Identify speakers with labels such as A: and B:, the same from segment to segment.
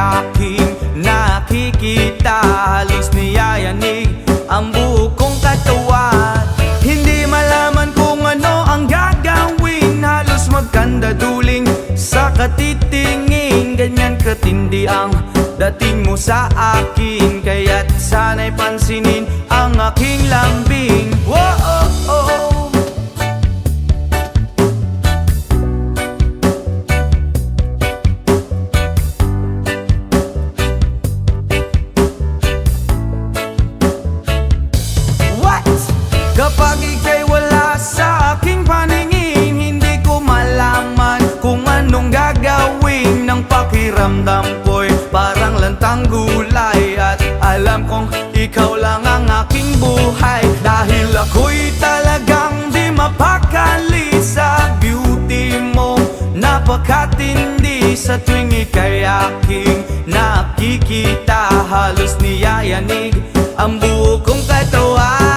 A: aking nakikita. Halos niyayanig ang buo kong katawan. Hindi malaman kung ano ang gagawin. Halos magkandaduling sa katitingin. Ganyan katindi ang dating mo sa akin, kaya't sana'y pansinin ang aking lambing. Whoa, oh, oh. Kapag ika'y wala sa aking paningin, hindi ko malaman kung anong gagawin. Ng pakiramdam ko'y parang lantang gulay, at alam kong ikaw lang ang aking buhay. Dahil ako'y talagang di mapakali sa beauty mo. Napakatindi sa tuwing ika'y aking nakikita. Halos niyayanig ang buo kong katawan.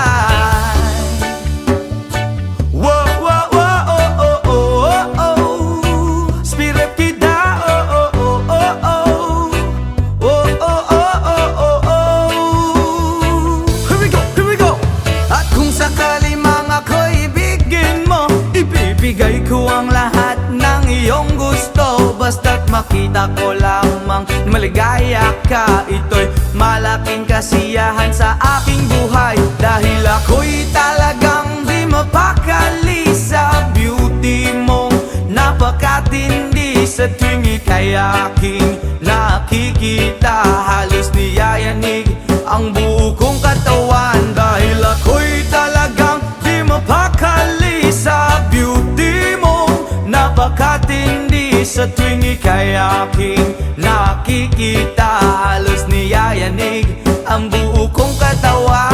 A: Ibigay ko ang lahat ng iyong gusto, basta't makita ko lamang maligaya ka. Ito'y malaking kasiyahan sa aking buhay, dahil ako'y talagang di mapakali sa beauty mong napakatindi. Sa tuwing ika'y aking nakikita, halos niyayanig ang buo kong katawan. Dahil ako'y talagang di mapakali sa beauty mo, napakatindi. Sa tuwing ika'y aking nakikita, halos niyayanig ang buo kong katawan.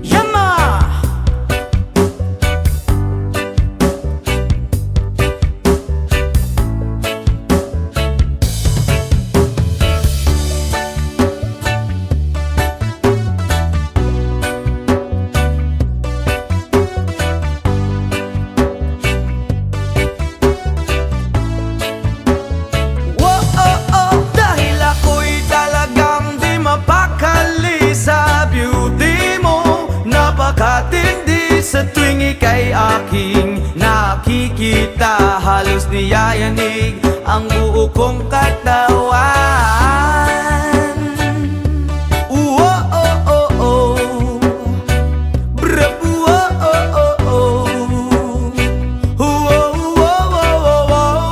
A: Yama! Katindi sa tuwing ika'y aking nakikita, halos niyayanig ang buo kong katawan. Oh, oh, oh, oh. Brap, oh, oh, oh, oh. Oh, oh, oh, oh, oh.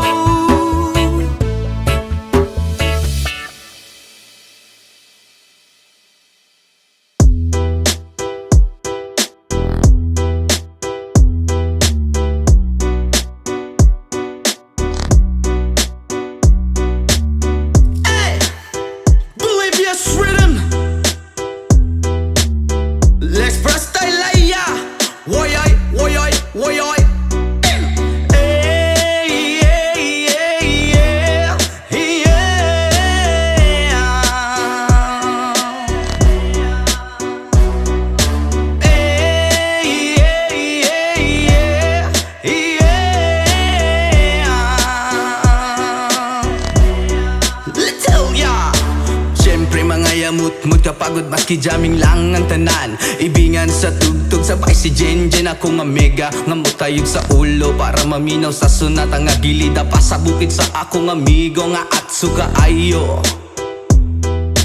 A: Mut kapagod maski jamming lang ang tanan. Ibingan sa tugtog sabay si Jenjen. Ako nga mega nga mutayog sa ulo para maminaw sa sunata nga gilida pa sa bukid sa akong amigo nga atso kaayo.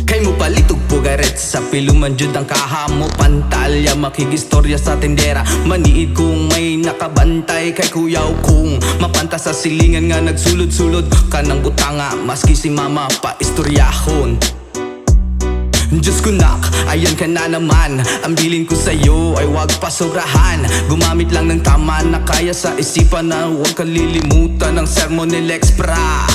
A: Kay mo palitog pugaret sa piluman jud ang kahamo pantalya. Makigistorya sa tendera maniid kung may nakabantay kay kuyaw kung mapanta sa silingan nga nagsulod-sulod kanang butanga maski si mama pa istoryahon. Diyos ko nak, ayan ka na naman. Ang bilin ko sa'yo ay wag pasobrahan. Gumamit lang ng tama na kaya sa isipan na huwag kalilimutan ng sermon ni Lex Pra.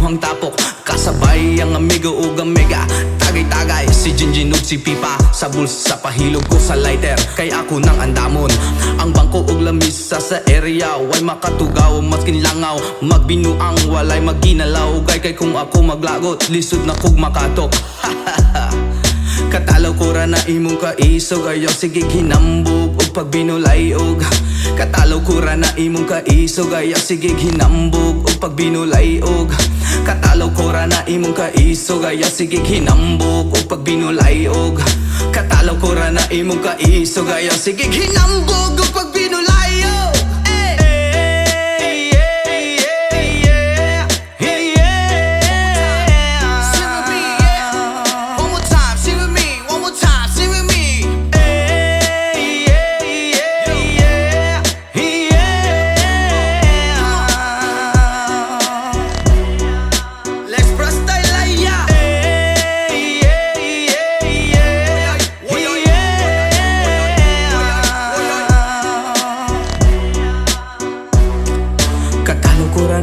A: imuhang tapok kasabay ang amigo ug amiga. Tagay-tagay si Jinjin ug si Pipa sa bulsa pahilog ko sa lighter kay ako nang andamon. Ang bangko ug lamisa sa area way makatugaw maskin langaw magbinuang walay maginalaw gay kay kung ako maglagot lisod na kog makatok. Katalaw ko ra na imong kaisog ayaw sige hinambog ug pagbinulay og katalaw ko ra na imong kaisog ayaw sige hinambog ug pagbinulay og katalaw ko ra na imong kaisog ayaw sige hinambog ug pagbinulay og katalaw ko ra na imong kaisog ayaw sige hinambog ug pagbinulay og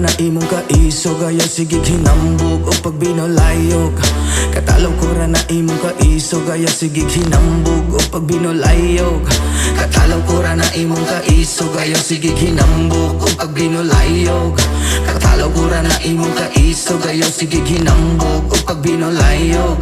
A: na imong kaisog ayaw sige hinambog o pagbinolayog. Katalaw ko ra na imong kaisog ayaw sige hinambog o pagbinolayog. Katalaw ko ra na imong kaisog ayaw sige hinambog o pagbinolayog. Katalaw ko ra na imong kaisog ayaw sige hinambog o pagbinolayog.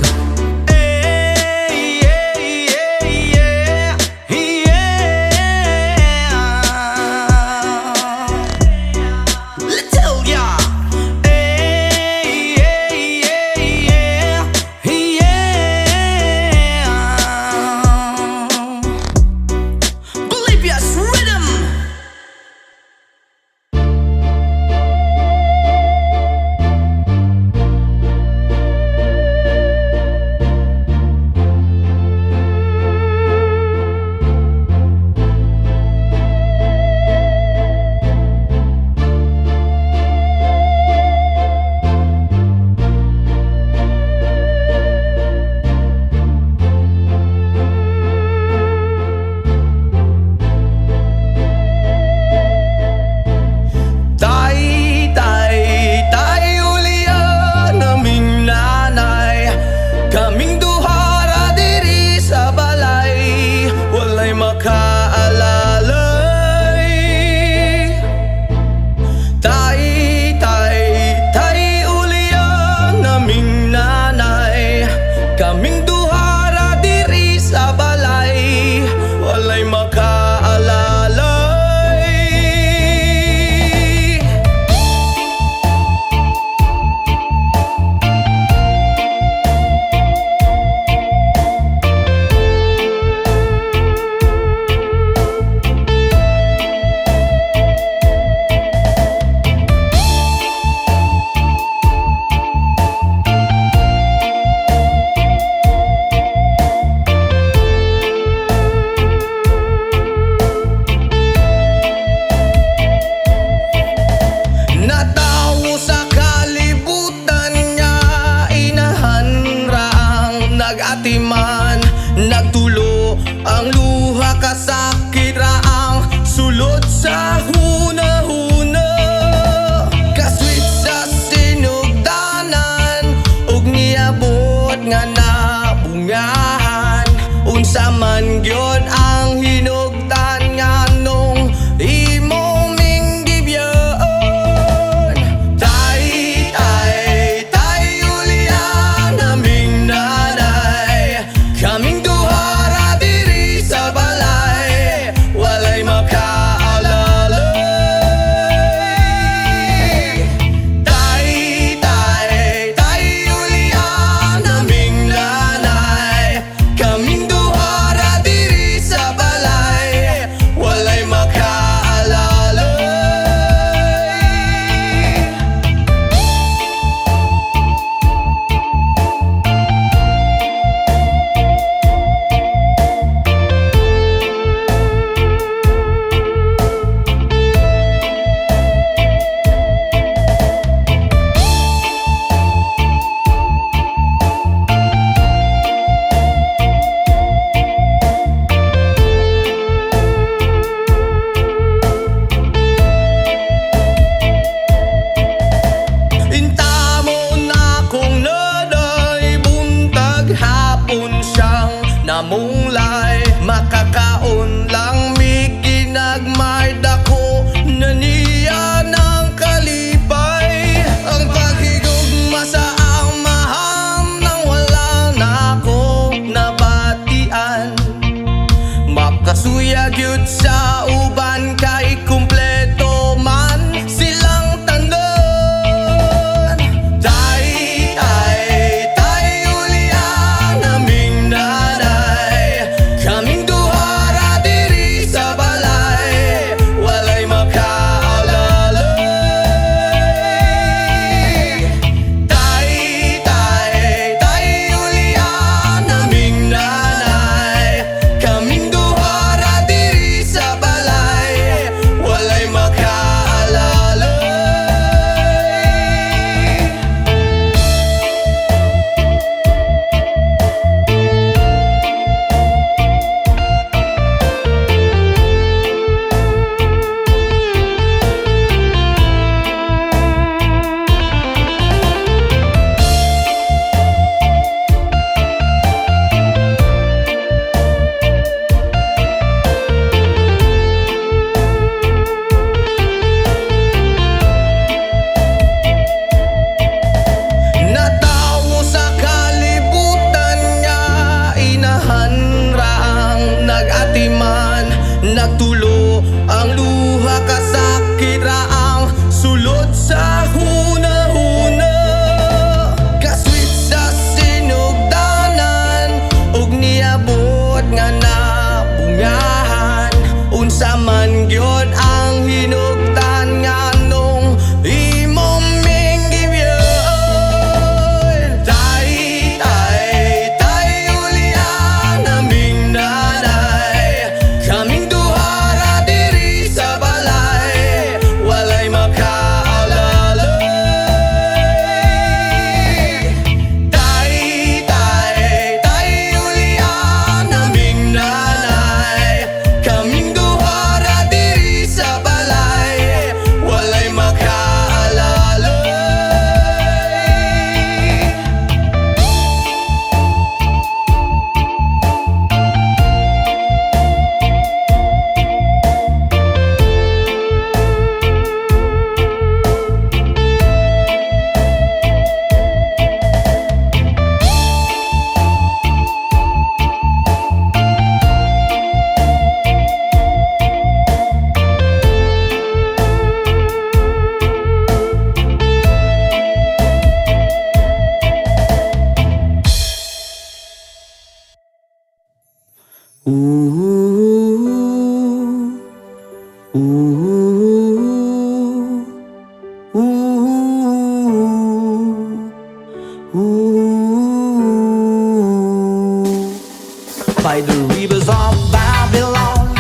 A: by the rivers of Babylon.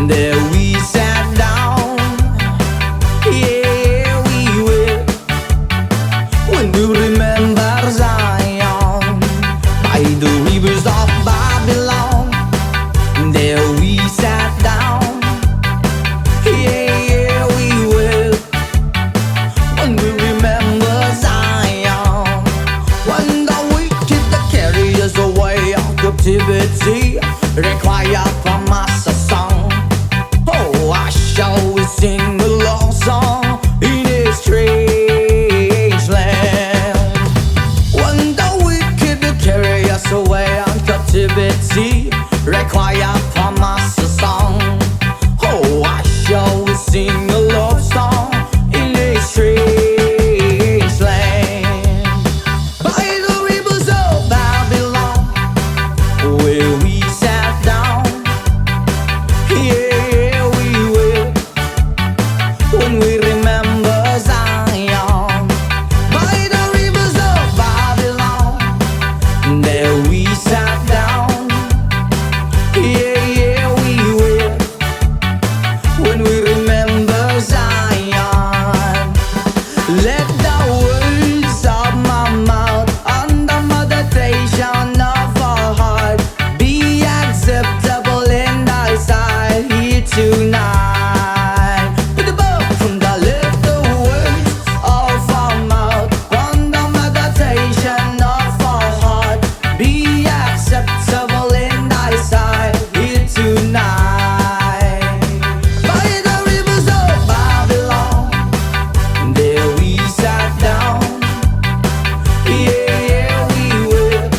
A: There we sat down, yeah, we will, when we remember Zion. By the rivers of Babylon, there we sat down, yeah, we will, when we remember Zion. When the wicked carry us away of captivity, require from us a song. Oh, I shall sing a love song in a strange land. When the wicked carry us away on captivity, require from us a song. Oh, I shall sing a love song in a strange land. By the rivers of Babylon, where we sat down, yeah, we will, when we remember Zion. By the rivers of Babylon, there we sat down, yeah, we will, when we remember Zion. Let the words of my mouth and the meditation of our heart be acceptable in thy sight here tonight. With the book from the little words of our mouth and the meditation of our heart be acceptable in thy sight here tonight. By the rivers of Babylon, there we sat down, yeah, we will,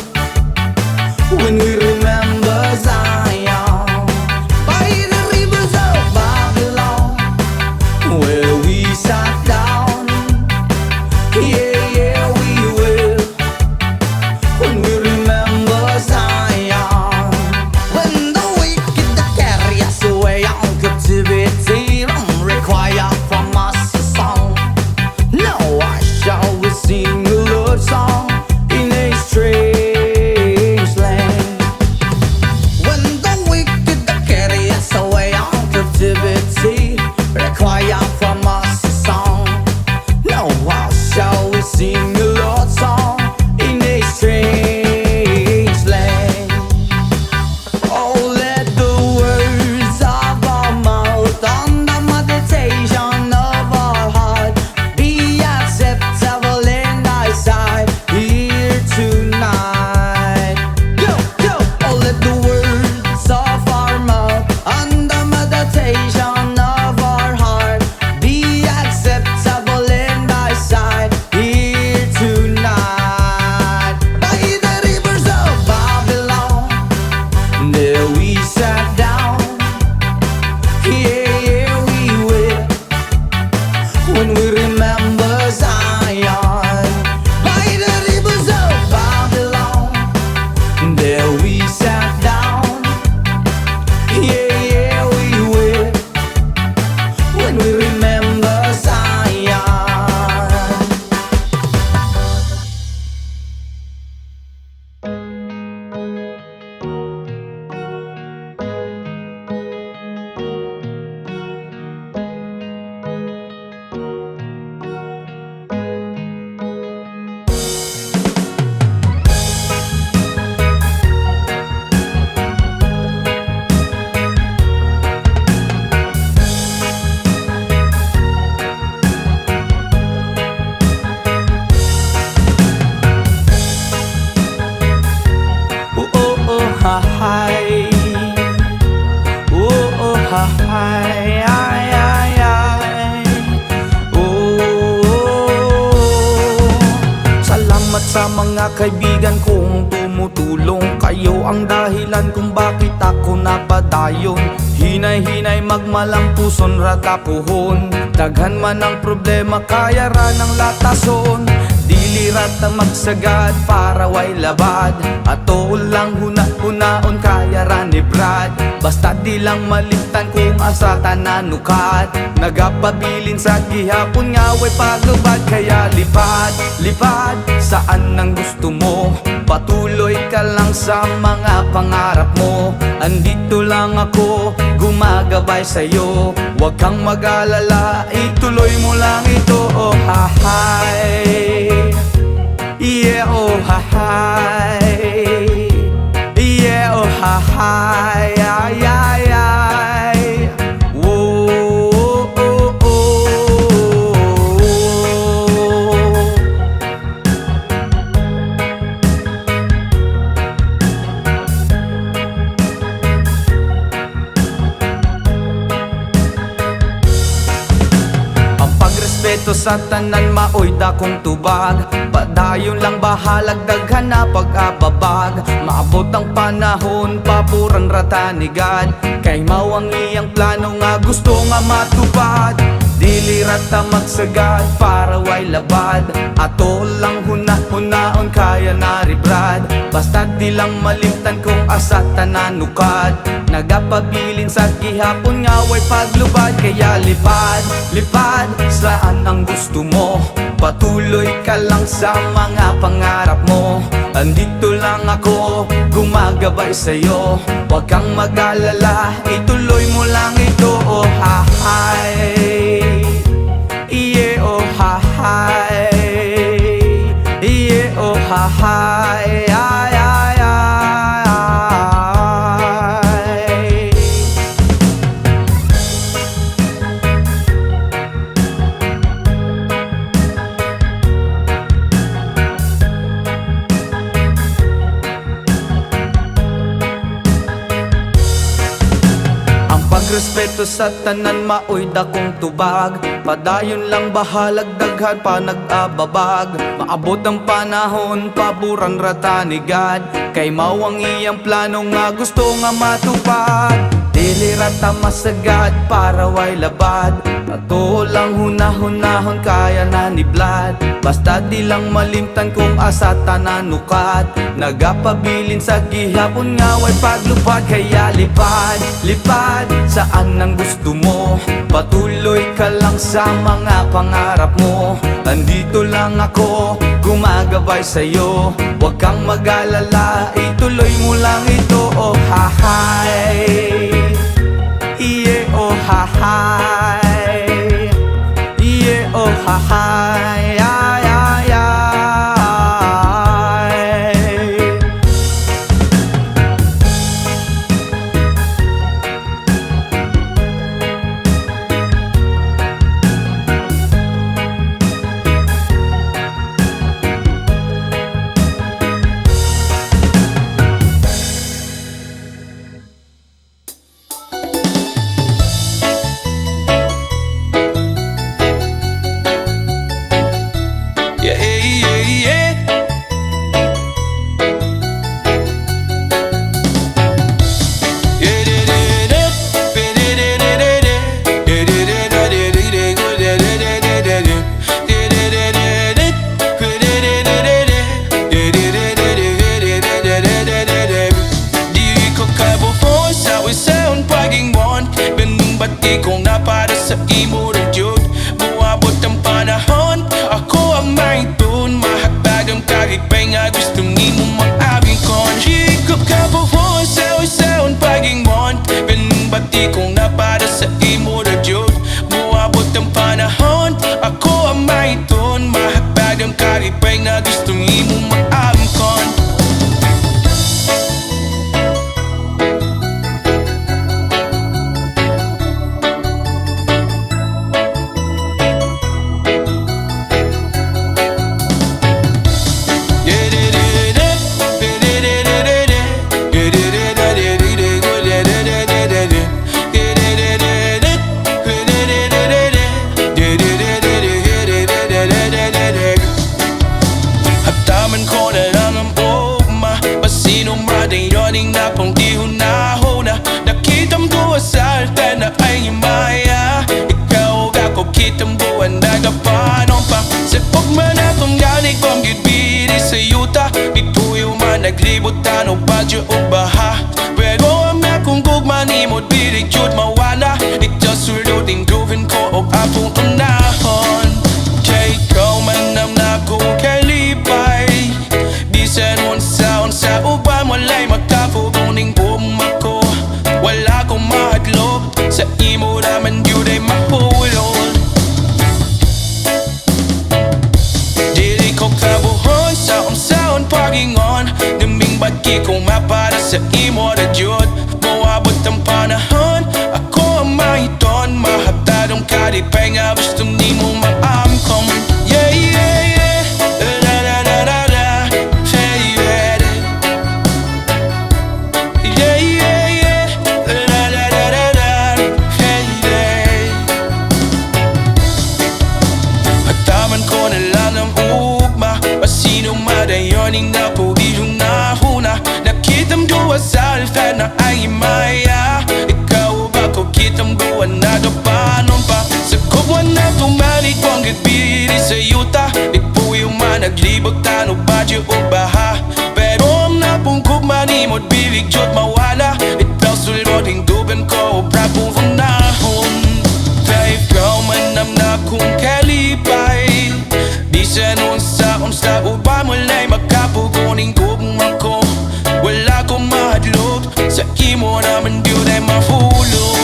A: when we remember Zion. By the rivers of Babylon, where we sat down, yeah, we will, when we remember Zion. When the wicked carry us away on captivity, don't require from us a song. No, I shall sing a love song in a strange land. When the wicked carry us away on captivity, require from us a song. No, I shall sing a love song in a strange land. Oh, let the words of our mouth and the meditation of our heart be acceptable in thy sight here tonight. Go, go! Oh, let the words of our mouth and the meditation of our heart be acceptable in thy sight here tonight. By the rivers of Babylon, there we sat down, yeah, we will, when we remember Zion. By the rivers of Babylon, there we sat down, yeah, we will, when we remember Zion. Oh, oh, oh, ha, hi. Oh, oh, ha, hi. Ay, ay, ay. Oh, salamat sa mga kaibigan kong tumutulong. Kayo ang dahilan kung bakit ako napadayon. Hinay-hinay magmalang puson ratapuhon. Daghan man ang problema kaya ra ng latason. Dilirat ang magsagad para way labad. Ato lang huna-hunaon kaya ra ni Brad. Basta di lang malimtan kung asa tananukat. Nagapabilin sa gihapon nga way paglubad. Kaya lipad, lipad saan ang gusto mo. Patuloy ka lang sa mga pangarap mo. Andito lang ako, gumagabay sa'yo. Huwag kang mag-alala, ituloy mo lang ito. Oh hi, yeah, oh hi, yeah, oh hi, ay, ay, ay. Whoa, oh, oh, oh. Ang pagrespeto sa tanan maoy dakong tubag. Padayon lang bahalag daghan na pag-ababag. Maabot ang panahon, papuran ratanigad. Kay mawang iyang plano nga gusto nga matupad. Dili rata magsagad para way labad. Ato lang huna-hunaon kaya naribrad. Basta di lang malimtan kung asa tananukad. Nagapabilin sa gihapon nga way paglubad. Kaya lipad, lipad, saan ang gusto mo. Patuloy ka lang sa mga pangarap mo. Andito lang ako, gumagabay sa'yo. Huwag kang mag-alala, ituloy mo lang ito. Oh hi, yeah, oh hi, yeah, oh hi, ay, ay, ay. Respeto sa tanan maoy dakong tubag. Padayon lang bahalag daghan pa nag-ababag. Maabot ang panahon, paburan ratanigad. Kay mawang iyang plano nga gusto nga matupad. Dili rata masagad para way labad. Ato lang hunahunahon kaya naniblad. Basta di lang malimtan kung asa tananukat. Nagapabilin sa gihapon nga way paglupad. Kaya lipad, lipad, saan ang gusto mo. Patuloy ka lang sa mga pangarap mo. Andito lang ako, gumagabay sa'yo. Huwag kang mag-alala, ituloy mo lang ito. Oh hi, yeah, oh hi, yeah, oh hi, ay, ay, ay.
B: Kung na para sa imo rin yun. Buwabot ang panahon, ako ang maitun. Mahagpag ang kagigpay nga gusto nimo mag-abing kon. Higop ka po po, isaw-isaw ang pagingmon. Binbati kung na para sa imo rin yun. Buwabot ang panahon, ako ang maitun. Mahagpag ang kagigpay nga gusto nimo mag-abing kon. Kitang buwan nagapanon pa. Sa pagman akong ganig Bamgid biri sa yuta. Dituyo man naglibutan o badyo o baha. Pero ang akong gugman imod birig yun mawala. Ito sulod in groovin ko o apong unahon. Kay ikaw man ang nakong kalipay. saon pagingon Naming bati kung mapara sa imo na jud Moabot ang panahon Ako ang mahiton Mahabtadong kalipay nga gusto ni mo maamkom Yeah, yeah, yeah Da da da da da Yeah, yeah Yeah, yeah, yeah Da da da da da Yeah, yeah Hataman ko na lang ang ugma Pasino madayoning na puwihong nahuna Nakitam duwa sa alfad na ay maya Ikaw ba ko kitam duwa na dopanon pa Sa kubwan na tumalik kong gitbiri sa yuta Ipuyo man naglibog tano badyo o baha Pero ang napungkog manimod bilig jod mawala Itaw suloding dugan ko prapong nahon Kaya ikaw manam na kung kalipay Di sa noon sa unsa uba mo lay makapuguning gugma ko Wala kong mahadlok Sa imo naman yun ay mahulog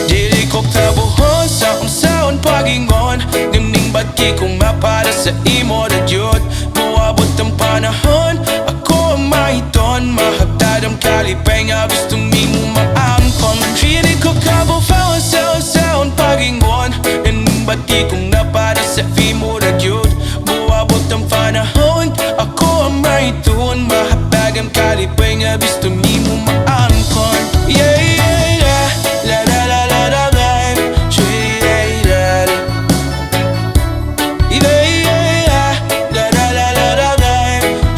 B: Dili ko tabuhon sa unsaon pagingon Ganing bati kong mapala sa imo na jud Moabot ang panahon Ako ang mahiton Mahabtad ang kalipay nga gusto ni mo maangkon Dili ko kabuhaon sa unsaon pagingon Ganing bati kong napala sa imo na jud Moabot ang panahon Ako ang mahiton Mahabtad ang kalipay nga gusto ni mo maangkon Yeah, yeah, yeah La la la la la la Yeah, yeah, yeah Yeah, yeah, yeah La la la la la la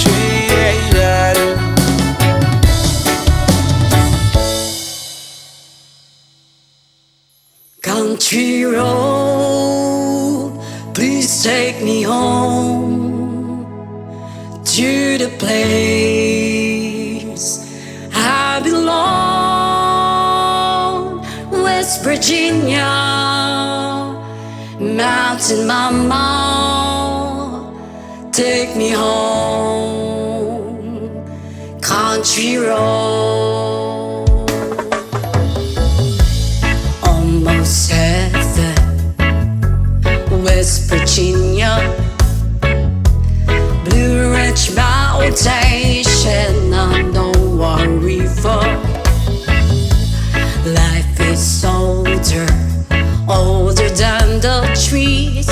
B: Yeah, yeah, yeah
C: Country road, please take me home to the place I belong. West Virginia, Mountain Mama, take me home. Country road. Almost heaven, West Virginia, Blue Ridge Mountain, Shenandoah River. Life is older, older than the trees,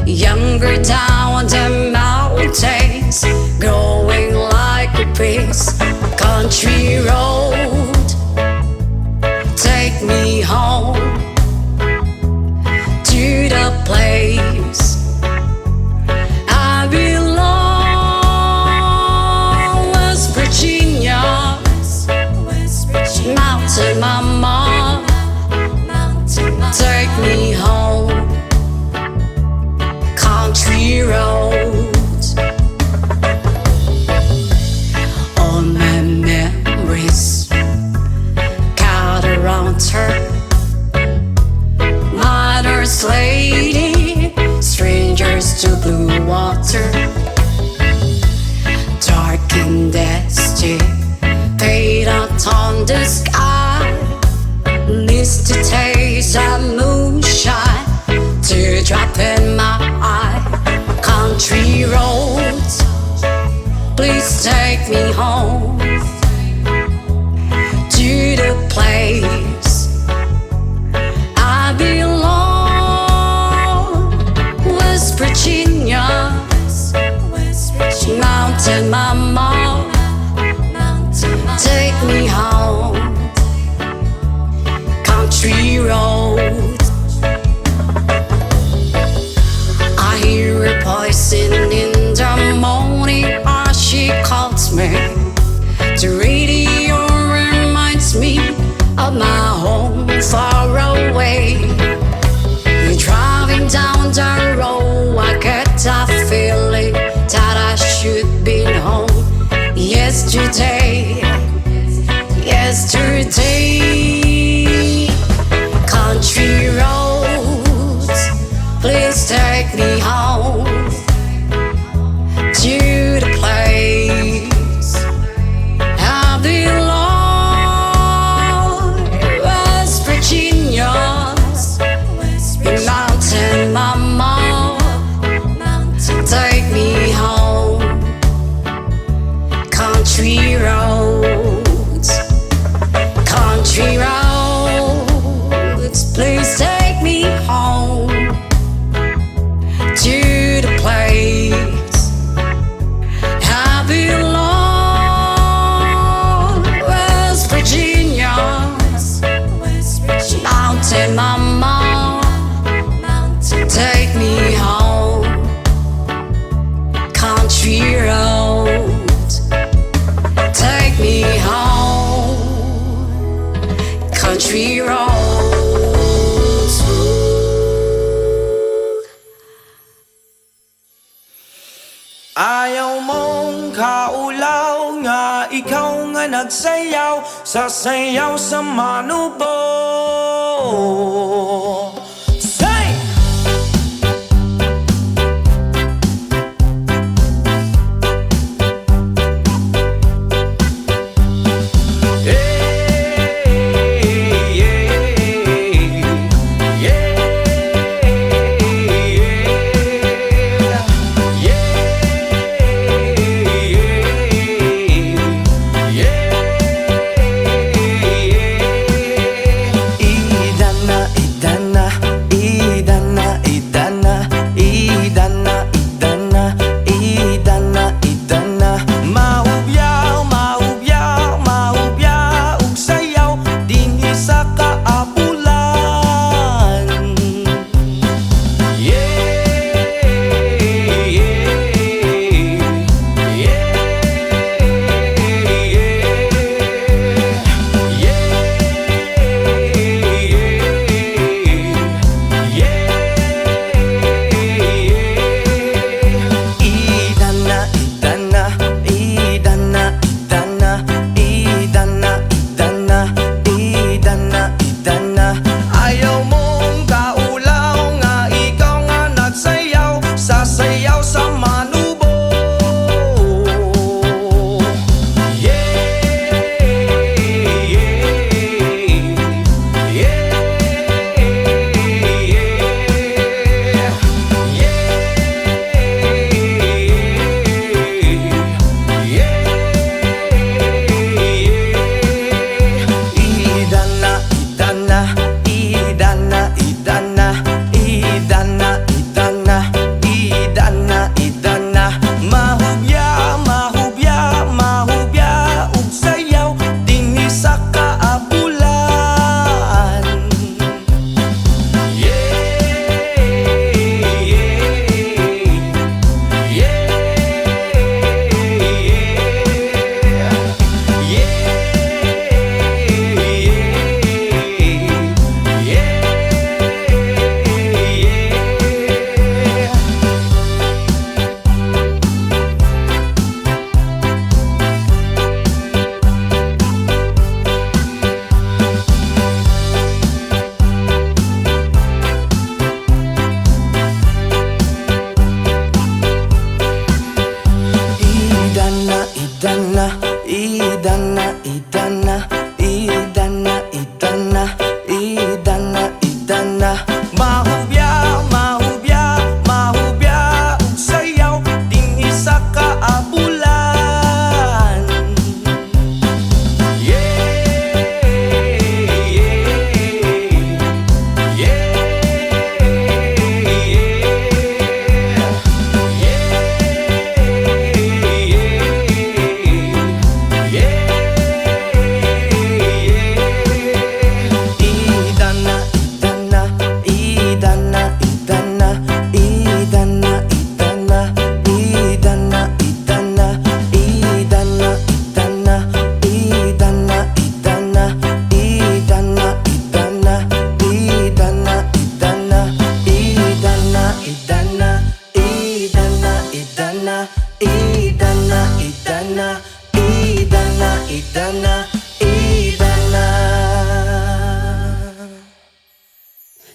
C: younger down the mountains, growing like a breeze. Country road, take me home to the place I belong. West Virginia, Mountain Mama, take me home. Country roads, all my memories cut around her. Mother's lady, strangers to blue water. Dark and dusty, fade out on the sky. Least to taste of moonshine, teardrop in my eye. Country roads, please take me home to the place I belong. West Virginia, Mountain Mama, take me home. Country road, I hear a voice in the morning as she calls me. The radio reminds me of my home far away. You're driving down the road, I get a feeling that I should be home. Yesterday, country roads, please take me home to the place I belong. West Virginia, Mountain Mama,
B: Ayaw mong kaulaw nga ikaw nga nagsayaw sa sayaw sa manubo. Say!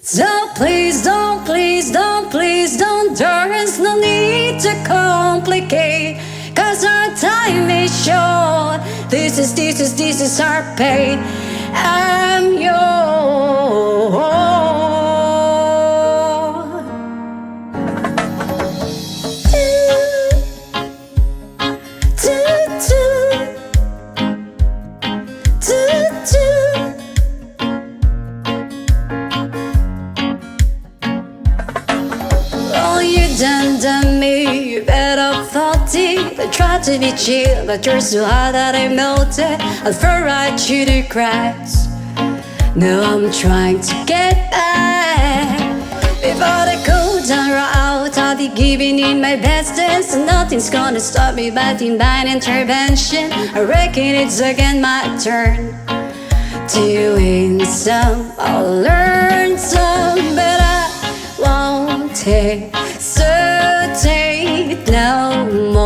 C: So please don't, please don't, please don't. There's no need to complicate, 'cause our time is short. This is our pain. I'm yours. Oh, you done me, you better thought it. I tried to be chill, but you're so hot that I melted. I fell right through the cracks. Now I'm trying to get back. Before the cold down out, I'll be giving in my best, and so nothing's gonna stop me but divine intervention. I reckon it's again my turn to win some, I'll learn some, but I won't hesitate no more.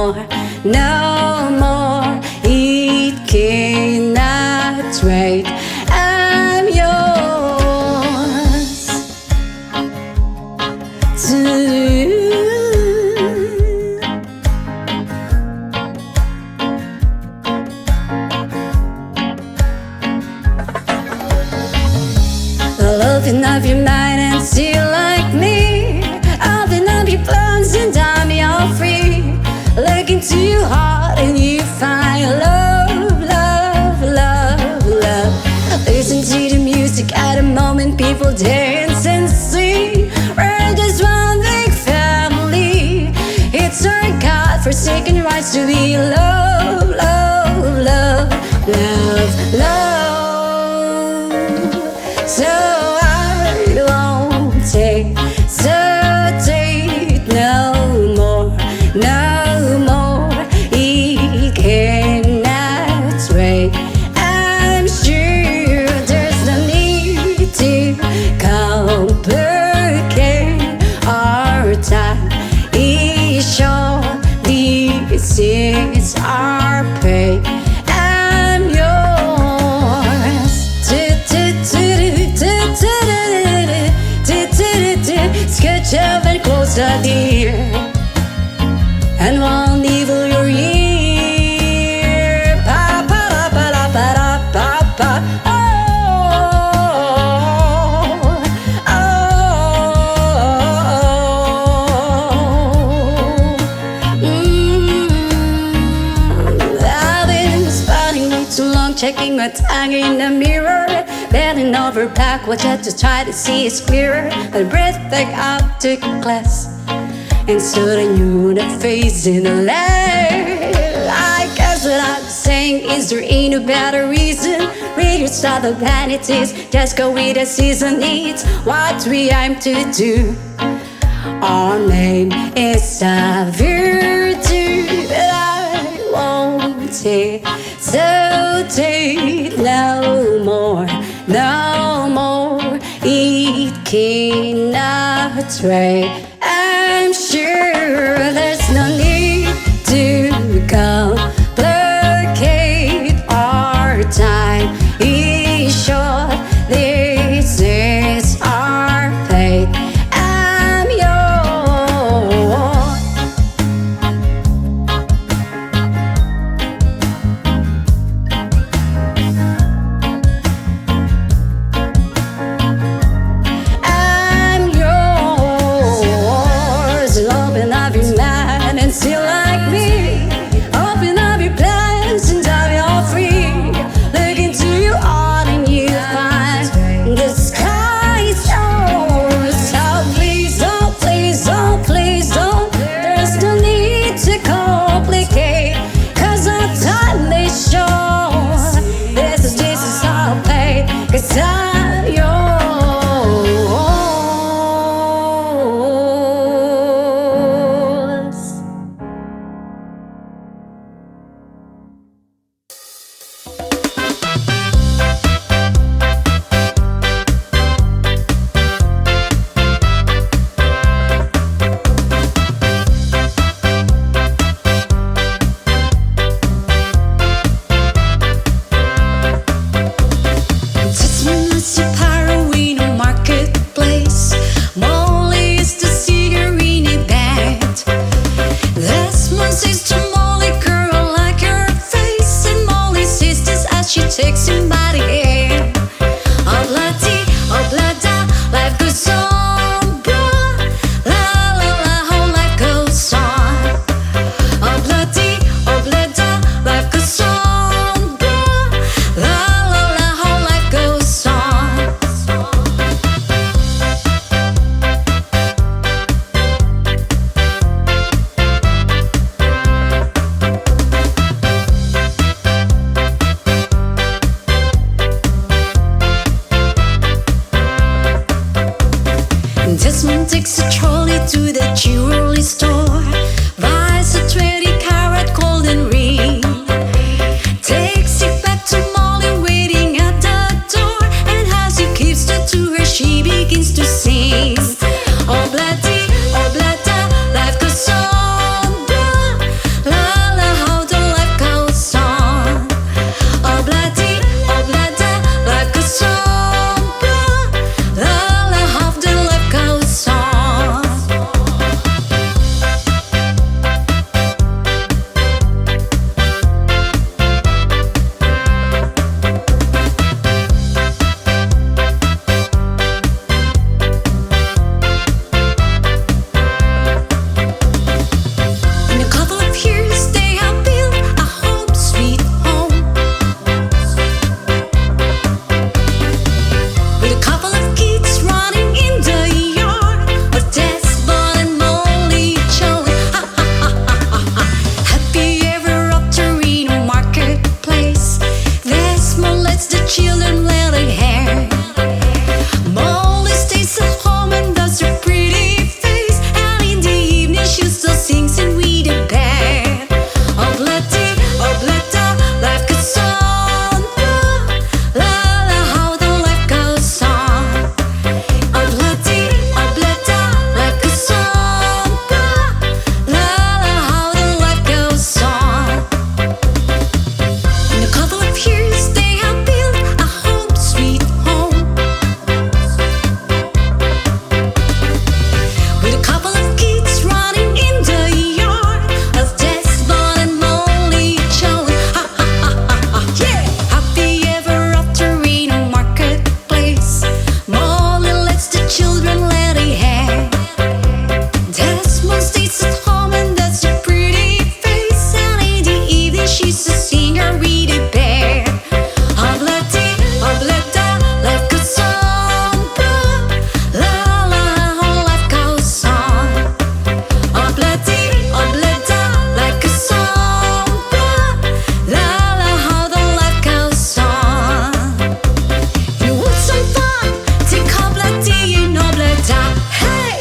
C: and I'm your free. Look into your heart and you find love, love, love, love. Listen to the music at the moment, people dance and sing. We're just one big family. It's our God-forsaken rights to be love, love, love, love, love. So I won't hesitate no more, no more. He cannot wait. I'm sure there's no need to complicate our time. It's short, this is our pay. I'm yours. Sketch up and closer, dear, and won't evil your ear. Pa pa la pa la pa la pa pa. I've been spotting way too long, checking my tongue in the mirror, bending over backwards just to try to see it clearer. I breath back up to class, and so I knew that face in the light. I guess what I'm saying is there ain't a better reason. Read your style, the vanities, just go with the season needs. What we aim to do, our name is a virtue. I won't hesitate no more, no more. It cannot wait. I'm sure there's no need to complicate our time. It's short, this is our fate. I'm yours. I'm yours. stays at home and that's her pretty face. And in the evening she's a singer with a bear. Obletta, life goes on. La la, life goes on. Obletta, life goes on. La la, how the life goes on. You want some fun? Take obletta in obletta. Hey!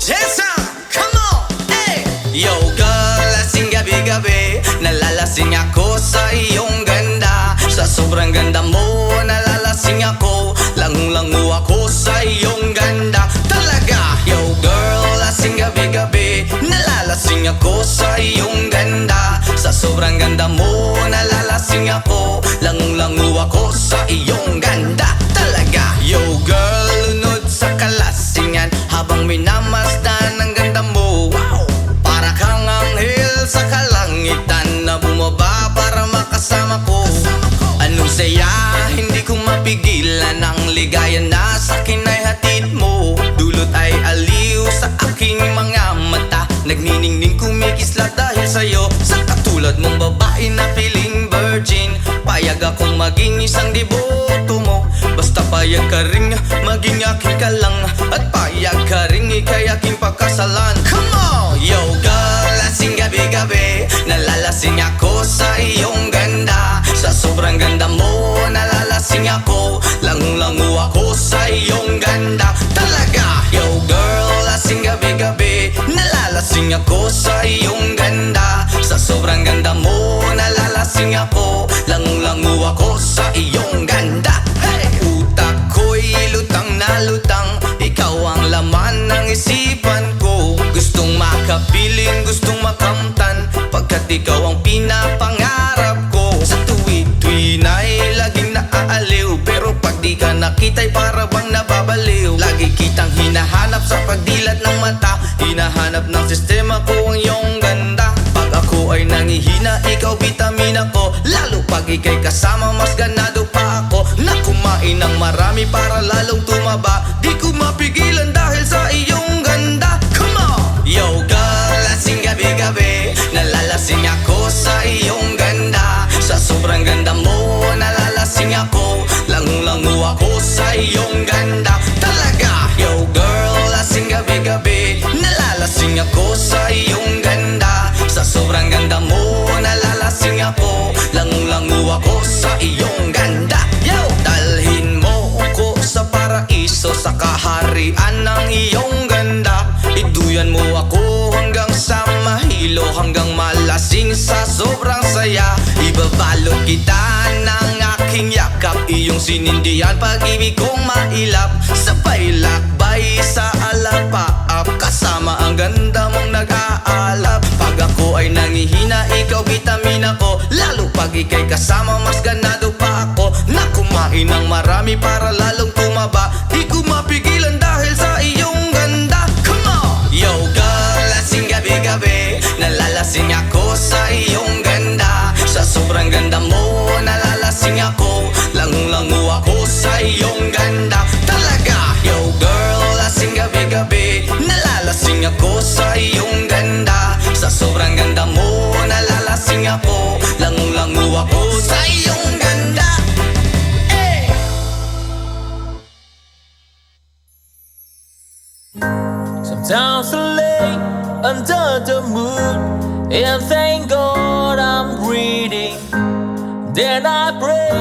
A: Jason, come on, hey! Yo girl, lasing gabi-gabi nalalasing ako sa iyong ganda. Sa sobrang ganda mo, nalalasing ako. Langung-langu ako sa iyong ganda. Talaga, yo girl, lasing gabi-gabi nalalasing ako sa iyong ganda. Sa sobrang ganda mo, nalalasing ako. Langung-langu ako sa iyong ganda. Talaga, yo girl, lunod sa kalasingan habang minamasdan ang ganda mo. Wow! Para kang anghel sa kalangitan na bumaba para makasama ko. Anong saya, hindi ko mapigilan ang ligaya na sa akin ay hatid mo. Dulot ay aliw sa aking mga mata, nagniningning kumikislat dahil sa'yo. Sa katulad mong babae na feeling virgin, payag akong maging isang deboto mo. Basta payag ka ring maging aking ka lang, at payag ka ring ikay aking pagkasalan. Come on! Yo girl, lasing gabi-gabi nalalasing ako sa iyong ganda. Sa sobrang ganda mo, nalalasing ako. Langung-langu ako sa iyong ganda. Talaga, yo girl, lasing gabi-gabi nalalasing ako sa iyong ganda. Sa sobrang ganda mo, nalalasing ako. Langung-langu ako sa iyong ganda. Hey! Utak ko'y lutang na lutang, ikaw ang laman ng isipan ko. Gustong makapiling, gustong makamtan, pagkat ikaw ang pinapangarap ko. Sa tuwi-tuwi na'y laging naaaliw, pero pag di ka nakita'y para bang nababaliw. Lagi kitang hinahanap sa pagdilat ng mata, hinahanap ng sistema ko ang iyong ganda. Pag ako ay nangihina, ikaw vitamina ko. Lalo pag ika'y kasama, mas ganado pa ako na kumain ng marami para lalong tumaba. Di ko mapigilan dahil sa iyong ganda. Come on! Yo girl, lasing gabi-gabi nalalasing ako sa iyong ganda. Sa sobrang ganda mo, nalalasing ako. Langung-langu ako sa iyong ganda. Talaga, yo girl, lasing gabi-gabi nalalasing ako sa iyong ganda. Sa sobrang ganda mo, nalalasing ako. Langung-langu ako sa iyong ganda. Yo! Dalhin mo ako sa paraiso, sa kaharian ng iyong ganda. Iduyan mo ako hanggang sa mahilo, hanggang malasing sa sobrang saya. Ibabalot kita ng aking yakap, iyong sinindihan pag-ibig kong mailap. Sabay lakbay sa alapaap, kasama ang ganda mong nag-aalap. Pag ako ay nangihina, ikaw vitamina ko. Lalo pag ika'y kasama, mas ganado pa ako na kumain ng marami para lalong tumaba. Di ko mapigilan dahil sa iyong ganda. Come on! Yo girl, lasing gabi-gabi nalalasing ako sa iyong ganda. Sa sobrang ganda mo, nalalasing ako. Langung-langu ako sa iyong ganda. Talaga, yo girl, lasing gabi-gabi nalalasing ako sa iyong ganda. Sa sobrang ganda mo, nalalasing ako. Langung-langu ako sa iyong ganda. Hey!
D: Sometimes I lay under the moon and thank God I'm breathing. Then I pray,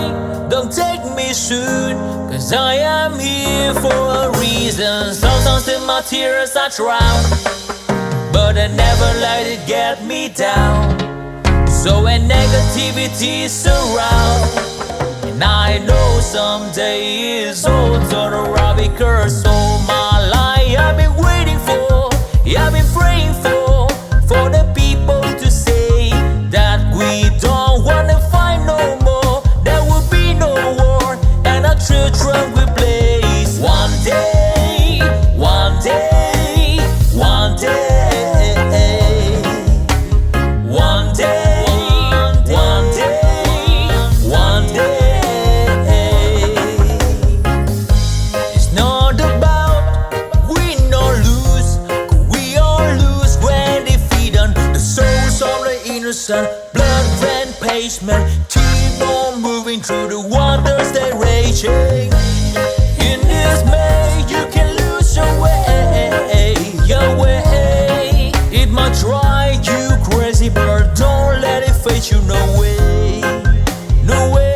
D: don't take me soon, cause I am here for a reason. Sometimes in my tears I drown, but I never let it get me down. So when negativity surrounds, and I know someday it's all turn around, because all my life I've been waiting for, I've been praying for the people to say that we don't wanna fight no more. There will be no war, and our children will blaze. One day, one day, one day. innocent, blood ran pavement. Keep on moving through the waters they raging. In this maze you can lose your way, your way. It might drive you crazy, but don't let it fade you. No way, no way.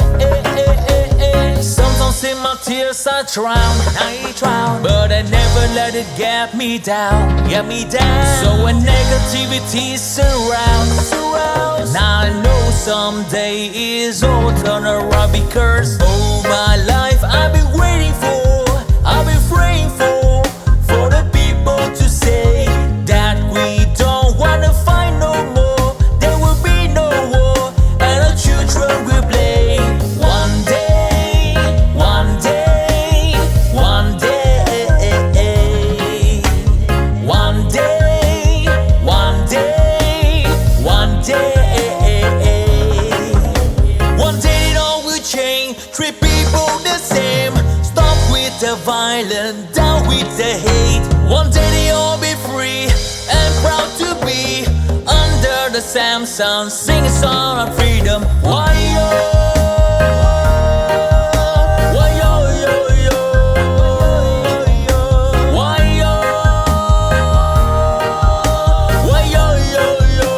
D: Sometimes in my tears I drown, but I never let it get me down, get me down. So when negativity surrounds, and I know someday it's all turn around, because all my life I've been waiting for, I've been praying for the people to say that we don't wanna fight no more. There will be no war, and our children will play. One day, one day, one day, one day, one day, one day. One day it all will change. Treat people the same. Stop with the violence, down with the hate. One day they all be free and proud to be under the same sun. Sing a song of freedom. Why yo? Why yo yo yo? Why yo? Why yo yo yo?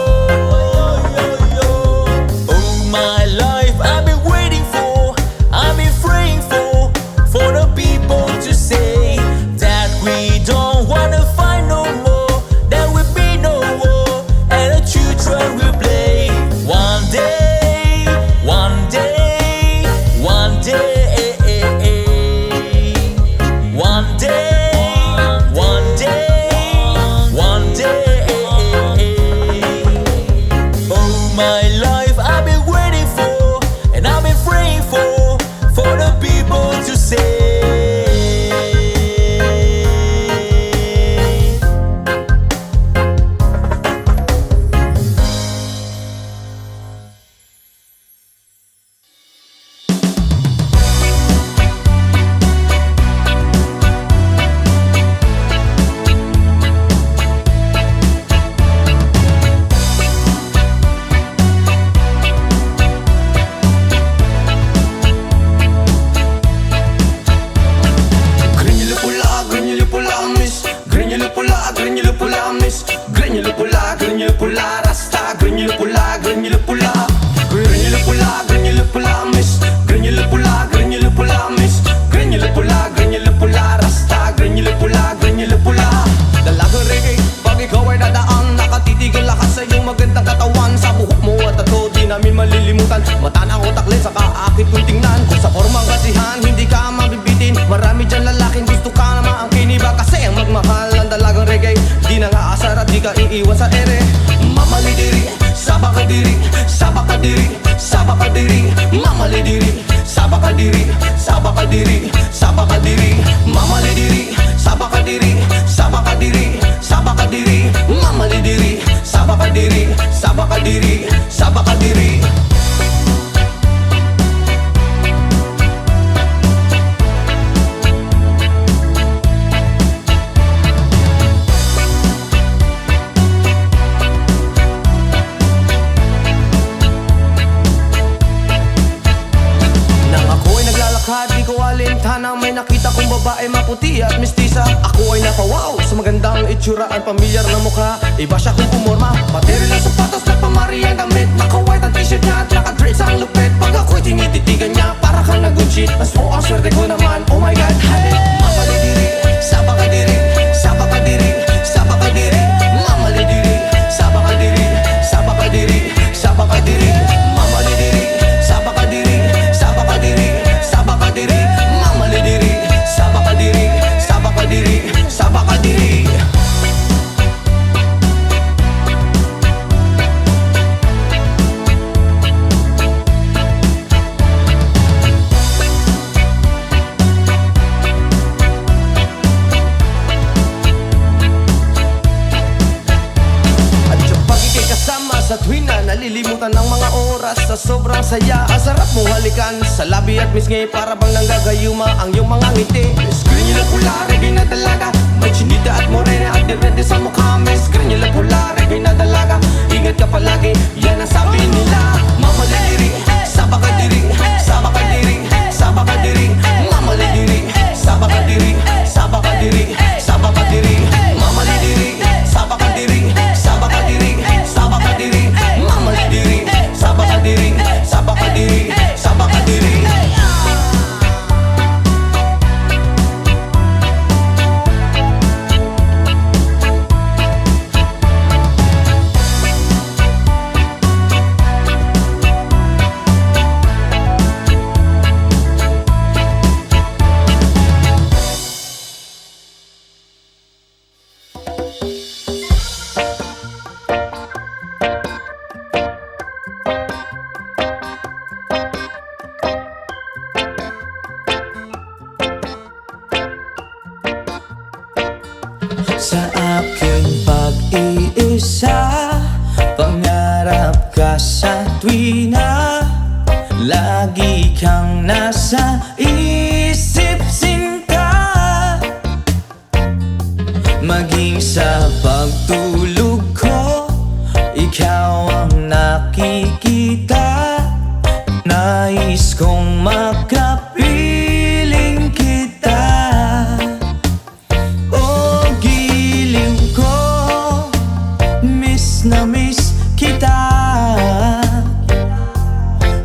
D: All my life I've been waiting for, I've been praying for the people to say that we don't wanna fight no more. There will be no war, and the children will play. One day, one day, one day, one day, one day, one day. All my life I've been waiting for, and I've been praying for the people to say.
A: Granular pula, granular pula, rasta, granular pula, granular pula, granular pula, granular pula, miss, granular pula, granular pula, miss, granular pula, granular pula, rasta, granular pula, granular pula. Dalagang reggae, pag ikaw ay dadaan, nakatitigil lakas sa iyong magandang katawan. Sa buhok mo at tato, di namin malilimutan. Mata na utak lens, saka akit kung tingnan. Kung sa formang kasihan, hindi ka mabibitin. Marami dyan lalaking gusto ka na maangkin. Iba kasi ang magmahal ang dalagang reggae, di na nga asar at di ka iiwan sa ere. Mamalidiri, sabakadiri, sabakadiri, sabakadiri, mamalidiri, sabakadiri, sabakadiri, sabakadiri, mamalidiri, sabakadiri, sabakadiri, sabakadiri, mamalidiri, sabakadiri, sabakadiri, sabakadiri. Di ko alintana, may nakita kong babae maputi at mistisa. Ako ay napawaw sa magandang itsura at pamilyar na mukha. Iba siya kung pumorma, material ng sapatos na pamari ang damit. Naka-white ang t-shirt niya at naka-drapes ang lupit. Pag ako'y tinititigan niya, para kang nag-good-shit. Mas po ang swerte ko naman, oh my god, hey! Mamalidiri, sabakadiri, sabakadiri, sabakadiri, mamalidiri, sabakadiri, sabakadiri, sabakadiri, mamalidiri, sabakadiri, sabakadiri, sabakadiri, mamalidiri, sabakadiri, sabakadiri, sabakadiri. Sa tuwing na nalilimutan ng mga oras sa sobrang saya. Ang sarap mong halikan sa labi at misngi, para bang nanggagayuma ang iyong mga ngiti. Granular pula, reggae na dalaga, may chinita at morena at direte sa mukha. Granular pula, reggae na dalaga, Ingat ka palagi, yan ang sabi nila. Mamalidiri, saba ka diri, saba ka diri, saba ka diri. Mamalidiri, saba ka diri, saba ka diri, saba ka diri. Mamalidiri, saba ka diri, saba ka diri, saba ka diri. Mamalidiri, saba ka diri, saba ka diri, saba ka diri.
D: Sa aking pag-iisa, pangarap ka sa tuwina. Lagi kang nasa isip, sinta. Maging sa pagtulog ko, ikaw ang nakikita. Nais kong makapiling kita. Oh, giliw ko, miss na miss kita.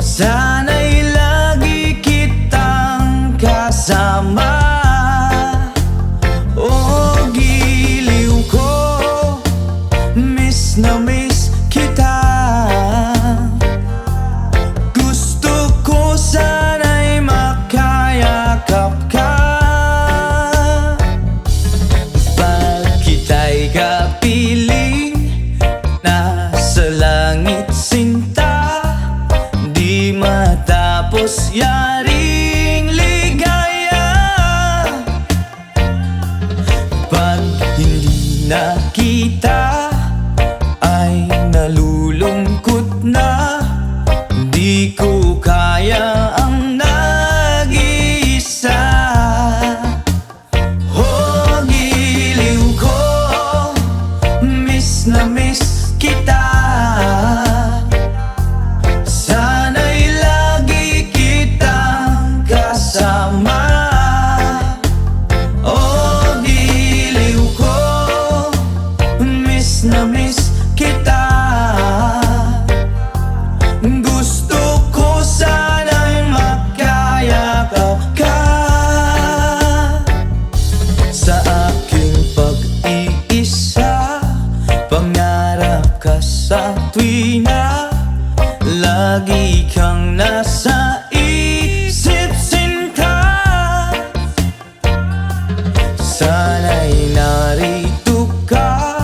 D: Sana'y lagi kitang kasama. Oh, giliw ko, miss na miss kita. Gusto ko sana'y makayakap ka. Pag kita'y kapiling, nasa langit sinta. Di matapos yaring ligaya. Pag hindi na kita, ay nalulungkot na. Di ko kaya ang nag-iisa. Oh, giliw ko, miss na miss kita. Sana'y lagi kitang kasama. Oh, giliw ko, miss na miss kita. Gusto ko sana'y makayakap ka. Sa aking pag-iisa, pangarap ka sa tuwina. Lagi kang nasa isip, sinta. Sana'y narito ka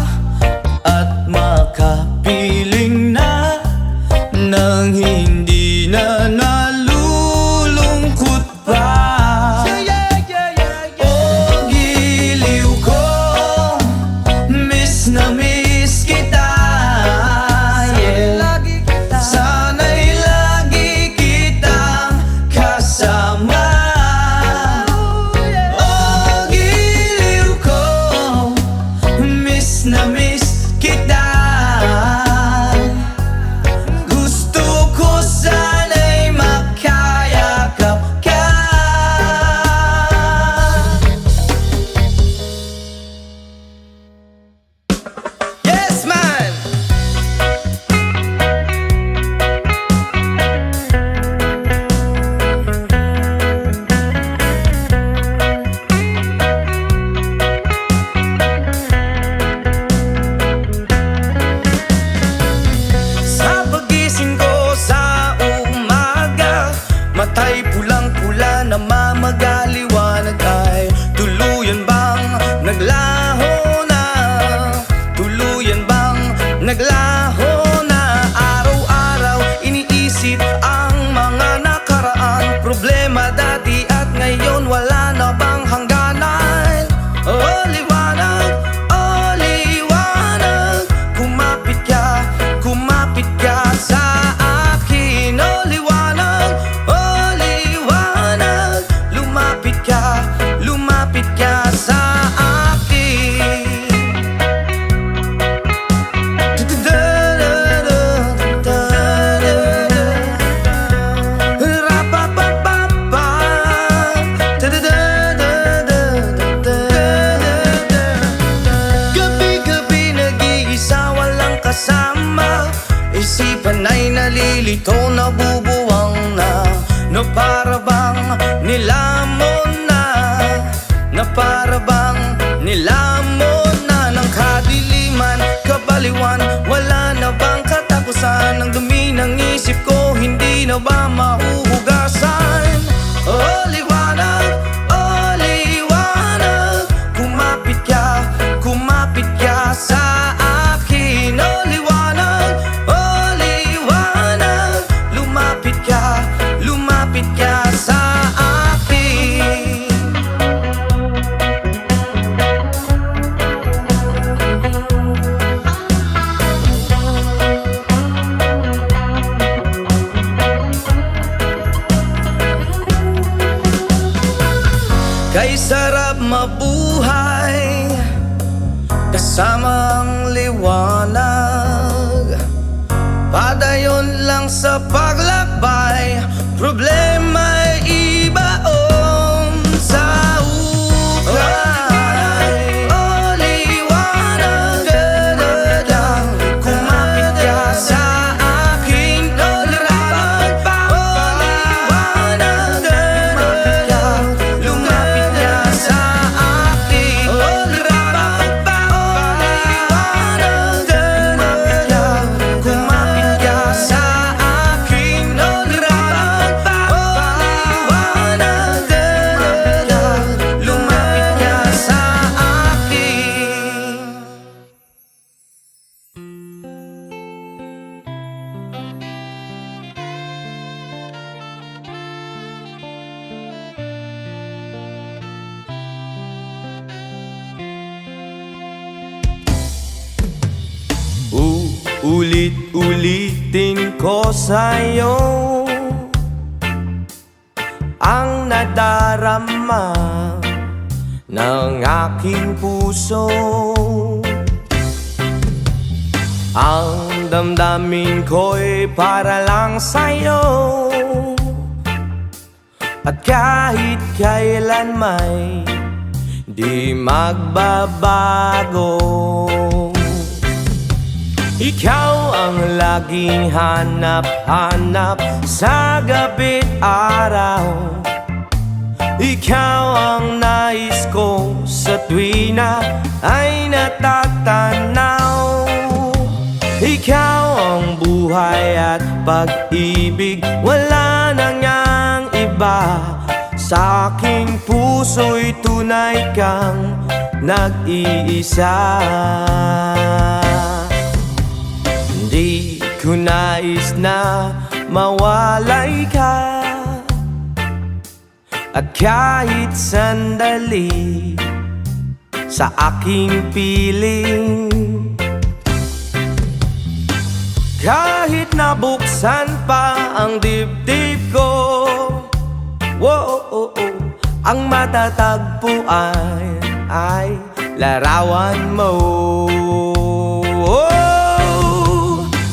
D: at makapiling na, nang hindi na nalulungkot pa. Oh, giliw ko, miss na miss kita. Yeah. Sana'y lagi kitang
A: isipan ay nalilito, nabubuwang na para bang nilamon na para bang nilamon na ng kadiliman, kabaliwan. Wala na bang katapusan? Ang dumi ng isip ko, hindi na ba mahuhugasan? Oh liwanag, kumapit ka sa akin. Oh liwanag, lumapit ka sa akin. Kay sarap mabuhay kasama ang liwanag, padayon lang sa paglakbay, problema'y ibaon sa ukay. Oh liwanag, kumapit ka sa akin. Oh liwanag, lumapit ka sa akin. Oh liwanag, kumapit ka sa akin. Oh liwanag, lumapit ka sa akin. Ulit-ulitin ko sa'yo ang nadarama ng aking puso. Ang damdamin ko'y para lang sa'yo, at kahit kailan may di magbabago. Ikaw ang laging hanap-hanap sa gabi't araw. Ikaw ang nais ko sa tuwi na ay natatanaw. Ikaw ang buhay at pag-ibig, wala nang ngang iba. Sa aking puso'y tunay kang nag-iisa. Di ko nais na mawalay ka, at kahit sandali sa aking piling. Kahit nabuksan pa ang dibdib ko, ang matatagpuan ay larawan mo.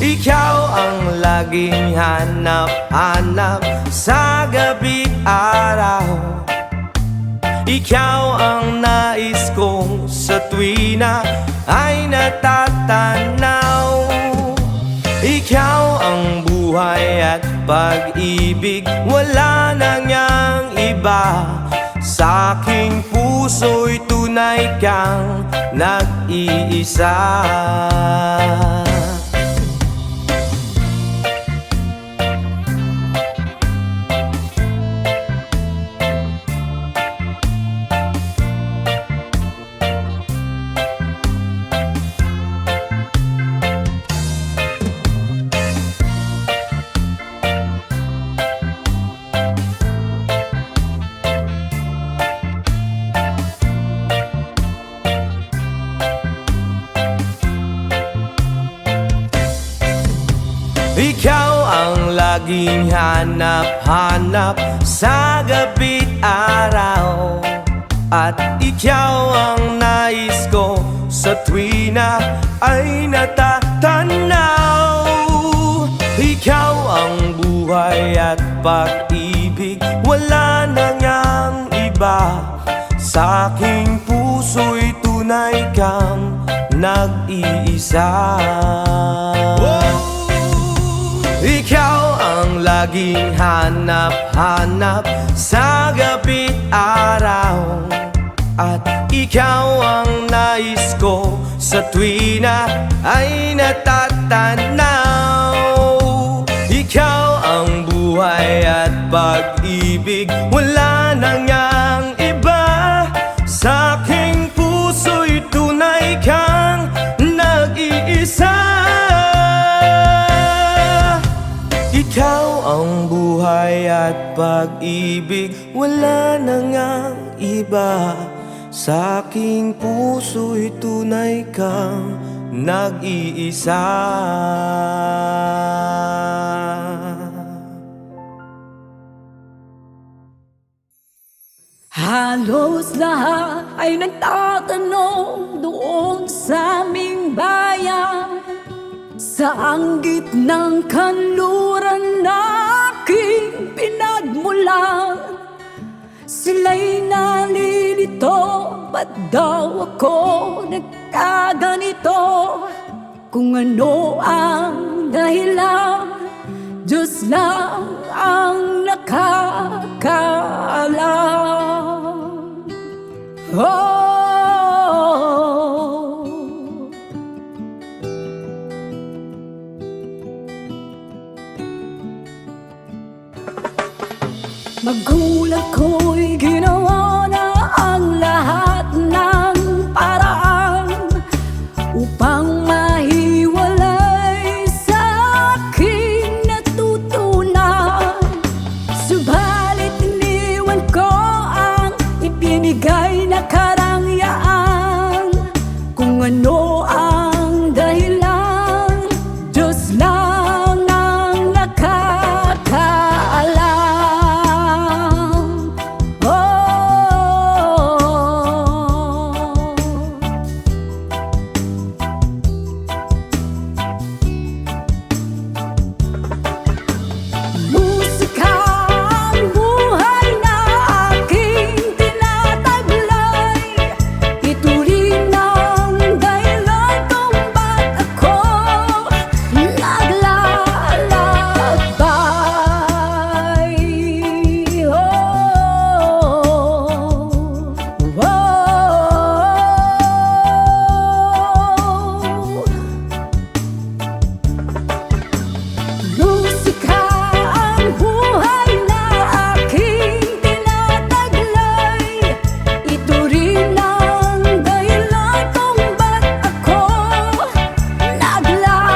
A: Ikaw ang laging hanap-hanap sa gabi't araw. Ikaw ang nais kong sa tuwi na ay natatanaw. Ikaw ang buhay at pag-ibig, wala nang ngang iba. Sa aking puso'y tunay kang nag-iisa. Ikaw ang laging hanap-hanap sa gabi't araw, at ikaw ang nais ko sa tuwi na ay natatanaw. Ikaw ang buhay at pag-ibig, wala nang ngang iba. Sa aking puso'y tunay kang nag-iisa.
E: Ikaw ang laging hanap-hanap sa gabi't araw. At ikaw ang nais ko sa tuwi na ay natatanaw. Ikaw ang buhay at pag-ibig, wala nang ngang iba. Sa aking puso'y tunay kang nag-iisa. Ikaw ang buhay at pag-ibig, wala nang ngang iba. Sa aking puso'y tunay kang nag-iisa.
C: Halos lahat ay nagtatanong doon sa aming bayan, saang gitnang kanluran na aking pinagmulan. Sila'y nalilito, ba't daw ako nagkaganito? Kung ano ang dahilan, Diyos lang ang nakakaalam. Oh, magulang ko'y ginawa na ang lahat ng paraan upang mahiwalay sa aking natutunan. Subalit iniwan ko ang ibinigay na karangyaan. Kung ano ang dahilan, Diyos lang ang nakakaalam. Musika ang buhay na aking tinataglay. Ito rin ang dahilan kung ba't ako naglalakbay. Musika ang buhay na aking tinataglay. Ito rin ang dahilan kung ba't ako naglalakbay.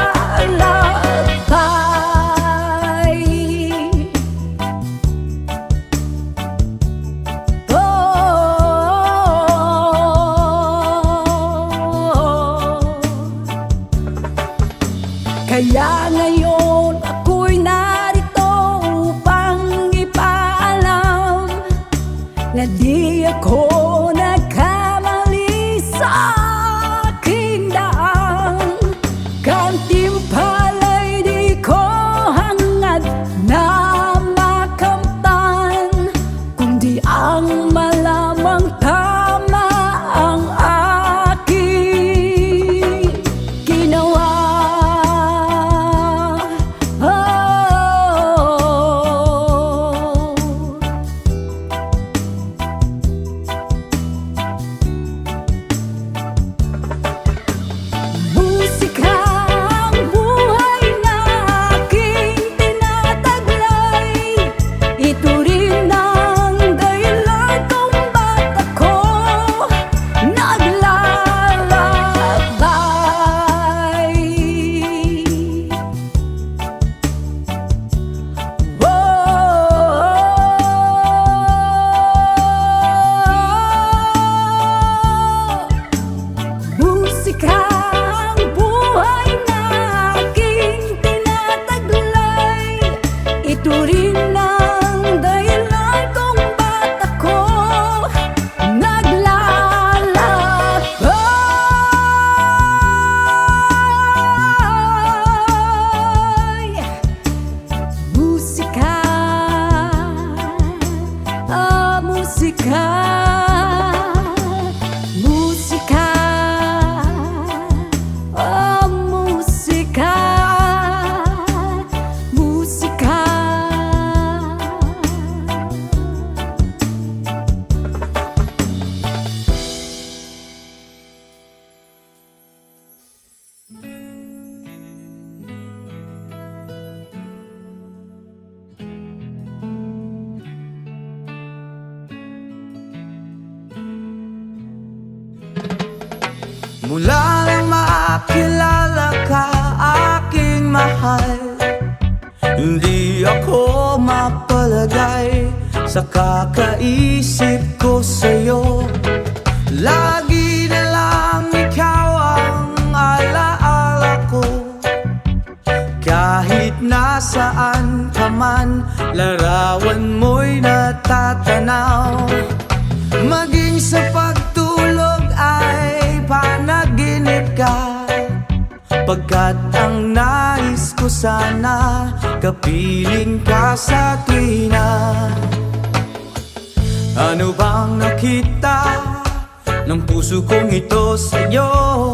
C: Kaya ngayon ako'y narito upang ipaalam na di ako nagkamali sa aking daan. Gantimpala'y di ko hangad na makamtan, kundi ang malamang tama ang aking ginawa. Musika ang buhay na aking tinataglay. Ito rin ang dahilan kung ba't ako naglalakbay. Musika ang buhay na aking tinataglay. Ito rin ang dahilan kung ba't ako naglalakbay. Musika, musika, musika, musika,
E: Mula nang makilala ka, aking mahal, hindi ako mapalagay sa kakaisip ko sa'yo. Lagi na lang ikaw ang alaala ko. Kahit nasaan ka man, larawan mo'y natatanaw. Maging sa pagtulog ay panaginip ka, pagkat ang nais ko sana, kapiling ka sa tuwina. Ano bang nakita ng puso kong ito sa'yo?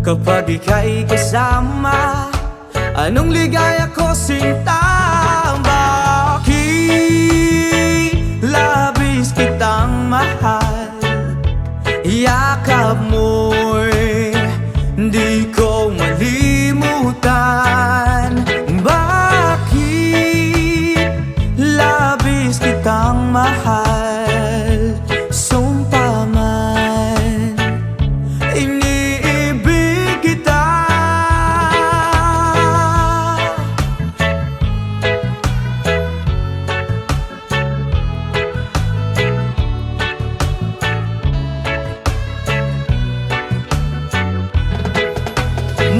E: Kapag ika'y kasama, anong ligaya ko sinta? Bakit labis kitang mahal? Yakap mo'y di ko malimutan. Bakit labis kitang mahal? Sumpa man, iniibig kita.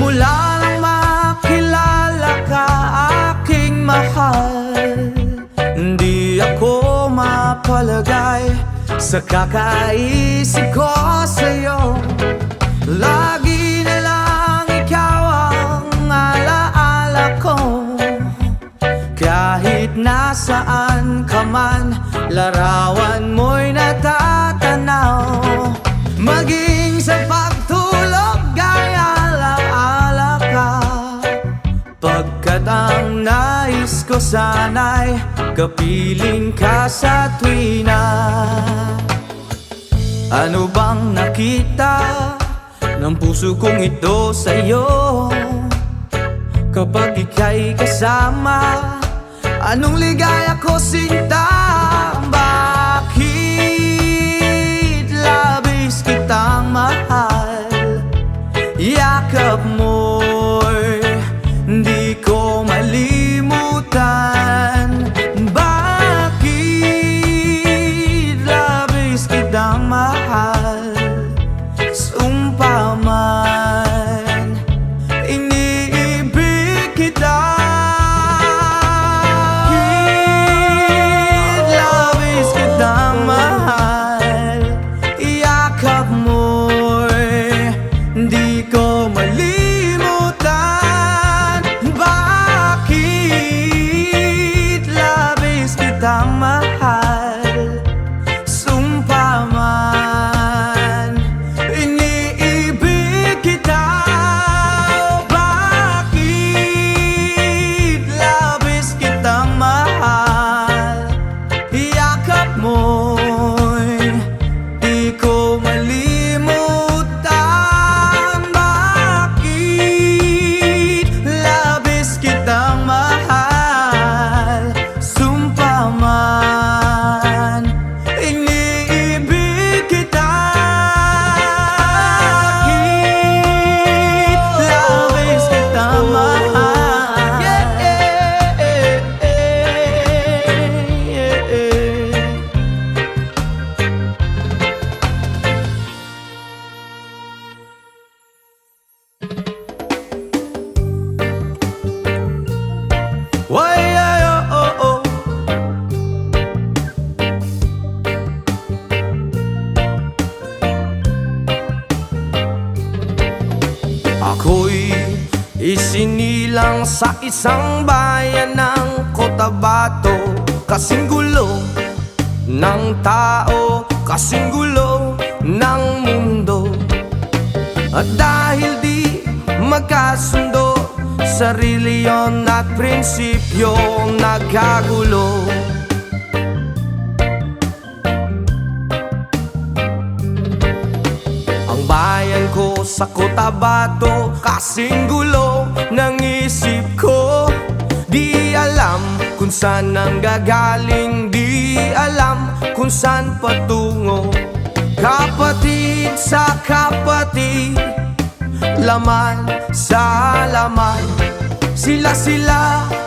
E: Mula nang makilala ka, aking mahal, hindi ako mapalagay sa kakaisip ko sa'yo. Lagi na lang ikaw ang alaala ko. Kahit nasaan ka man, larawan mo'y natatanaw. Maging sa pagtulog ay alaala ka, pagkat ang nais ko sana'y kapiling ka sa tuwina. Ano bang nakita ng puso kong ito sa'yo? Kapag ika'y kasama, anong ligaya ko sinta? Bakit labis kitang mahal? Yakap mo'y di ko malimutan. Bakit labis kitang mahal? Sumpa man, iniibig kita. Bakit labis kitang mahal? Yakap mo'y di ko malimutan. Bakit labis kitang mahal? Sumpa man, iniibig kita. Bakit labis kitang mahal? Yakap mo'y di ko malimutan. Bakit labis kitang mahal? Sumpa man, iniibig kita. Bakit labis kitang mahal? Why, oh, oh. Ako'y isinilang sa isang bayan ng Cotabato. Kasing gulo ng tao, kasing gulo ng mundo. At dahil di magkasundo sa reliyon at prinsipyo, nagkagulo. Ang bayan ko sa Cotabato, kasing gulo ng isip ko. Di alam kung saan ang gagaling, di alam kung saan patungo. Kapatid sa kapatid, laman sa laman, sila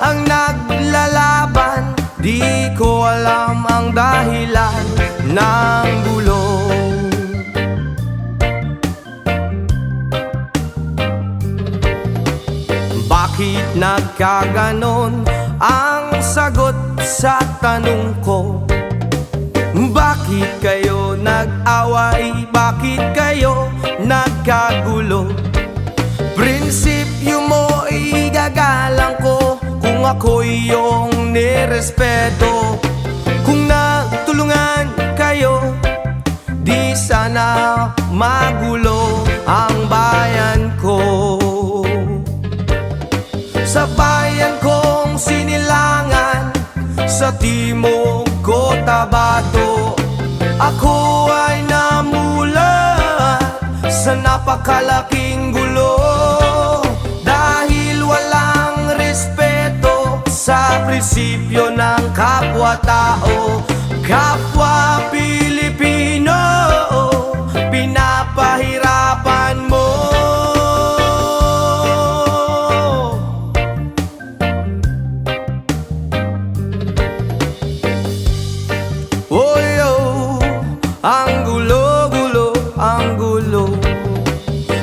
E: ang naglalaban. Di ko alam ang dahilan ng gulo. Bakit nagkaganon ang sagot sa tanong ko? Bakit kayo nag-away? Bakit kayo nagkagulo? Prinsipyo mo igagalang ko kung ako'y iyong nirespeto. Kung nagtulungan kayo, di sana magulo ang bayan ko. Sa bayan kong sinilangan, sa timog Cotabato, ako ay namulat sa napakalaking gulo. Dahil walang respeto sa prinsipyo ng kapwa-tao, kapwa Pilipino, pinapahirapan mo. Ang gulo, ang gulo.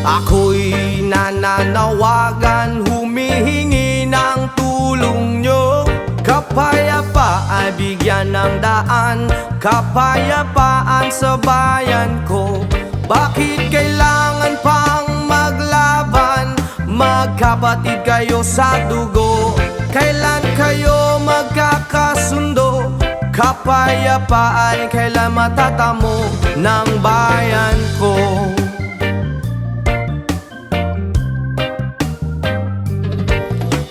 E: Ako'y nananawagan, humihingi ng tulong nyo. Kapayapaan, bigyan ng daan, kapayapaan sa bayan ko. Bakit kailangan pang maglaban? Magkapatid kayo sa dugo. Kailan kayo magkakasundo? Kapayapaan kailan matatamo ng bayan ko?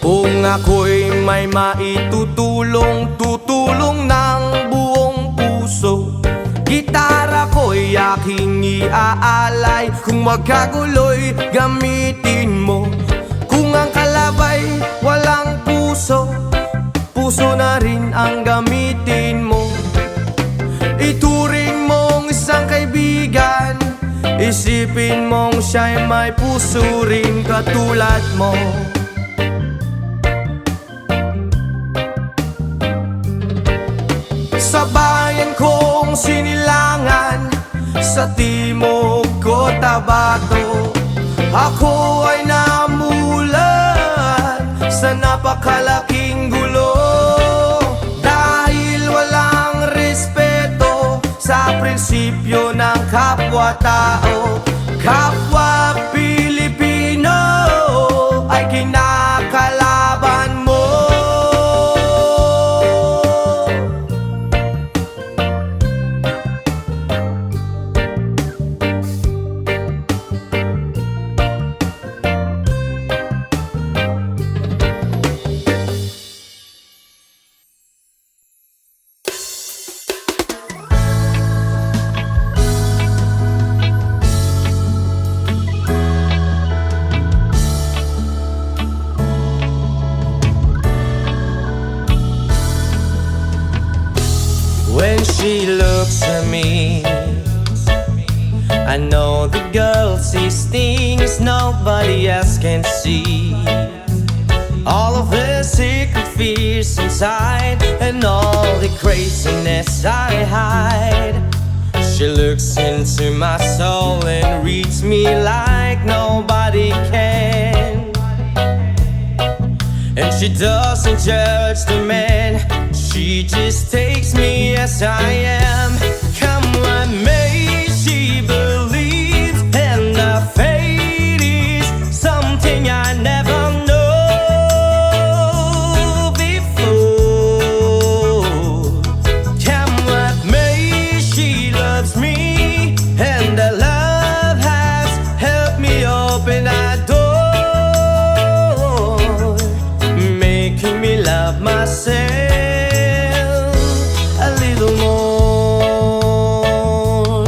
E: Kung ako'y may maitutulong, tutulong ng buong puso. Gitara ko'y aking iaalay, kung magkagulo'y gamitin mo. Kung ang kalabay walang puso, puso na rin ang gamitin mo. Ituring mong isang kaibigan, isipin mong siya'y may puso rin katulad mo. Sa bayan kong sinilangan, sa timog Cotabato, ako ay namulat sa napakalaking gulo. Dahil walang respeto sa prinsipyo ng kapwa-tao, kapwa Pilipino ay kinakalaban mo. When she looks at me, I know the girl sees things nobody else can see. All of the secret fears inside, and all the craziness I hide. She looks into my soul and reads me like nobody can. And she doesn't judge the man, she just takes me as I am. Come what may, she believes, and the fate is something I never know before. Come what may, she loves me, and the love has helped me open that door, making me love myself a little more.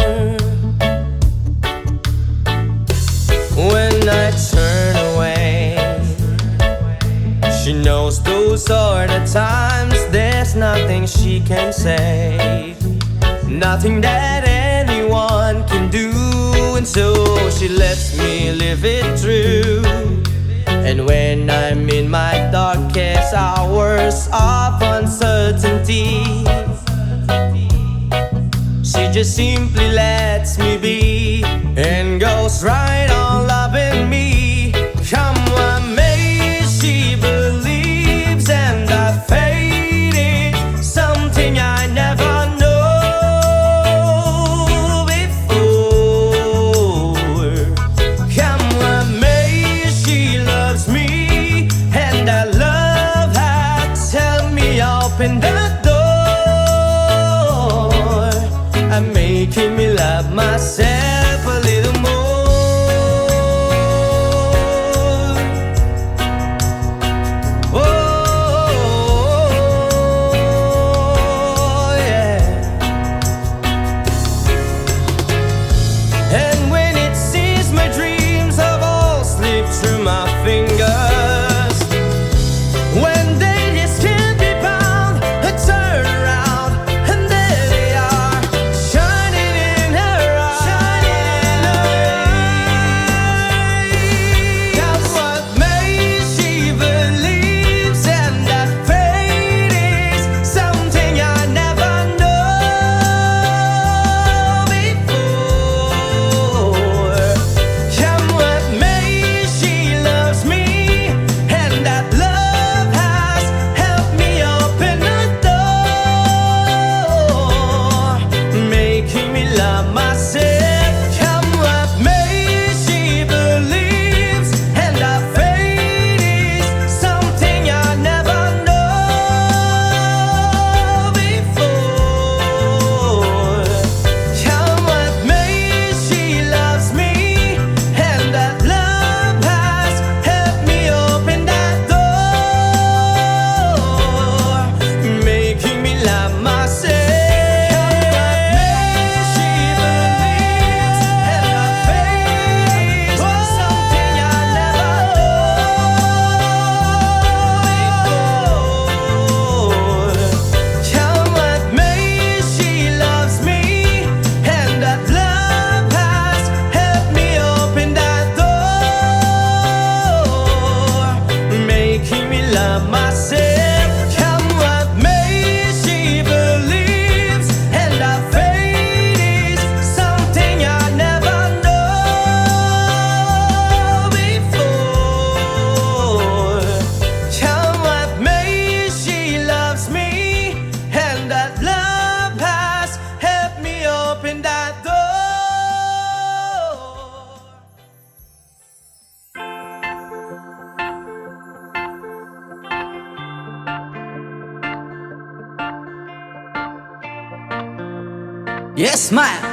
E: When I turn away, she knows those are the times. There's nothing she can say, nothing that anyone do, and so she lets me live it through. And when I'm in my darkest hours of uncertainty, she just simply lets me be and goes right on loving me. Come what may, she believes, and I fade it, something I never know before. Come what may, she loves me, and that love has helped me open the door. I'm making me love myself a little more. Oh, yeah. And when it seems my dreams have all slipped through my fingers, when they just can't be bound, I turn around and there they are, shining in her eyes. That's what makes she believes, and that fate is something I never know before. Come what may, she loves me, and that love has helped me open the door, making me love myself. Come what may, she believes, and that fate is something I never know before. Come what may, she loves me, and that love has helped me open that door, making me love myself. She believes, and that fate is something I never know before. Come what may, she loves me, and that love has helped me open that door, making me love myself. Come what may, she believes, and that fate is something I never know before. Come what may, she loves me, and that love has helped me open that door.
A: Yes, ma'am.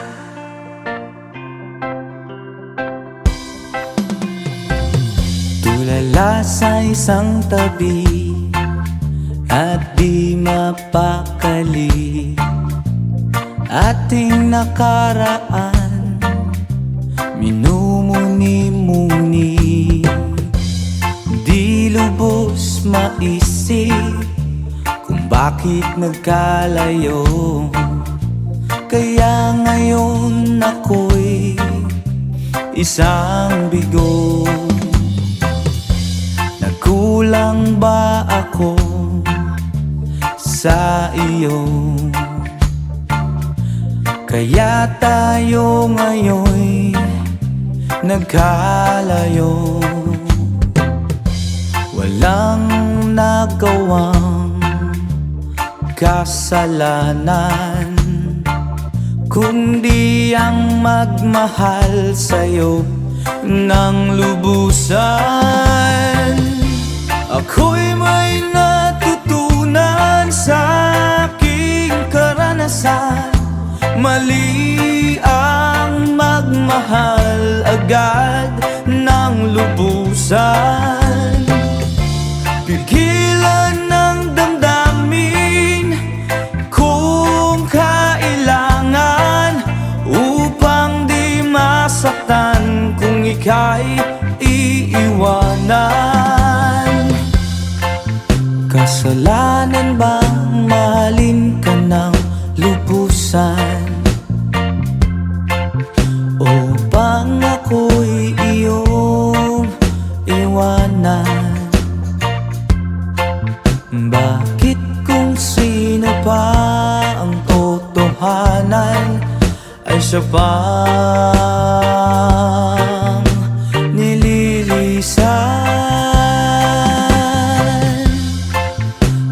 E: Tulala sa isang tabi at di mapakali, ating nakaraan minumuni-muni, di lubos maisip kung bakit nagkalayo. Kaya ngayon ako'y isang bigo. Nagkulang ba ako sa iyo? Kaya tayo ngayon'y nagkalayo. Walang nagawang kasalanan, kundi ang magmahal sa'yo ng lubusan. Ako'y may natutunan sa aking karanasan. Mali ang magmahal agad ng lubusan. Pigilan ng damdamin kung kailangan, upang di masaktan kung ika'y iiwanan. Kasalanan bang mahalin ka ng lubusan? Bakit kung sino pa ang totohanan ay siya pang nililisan?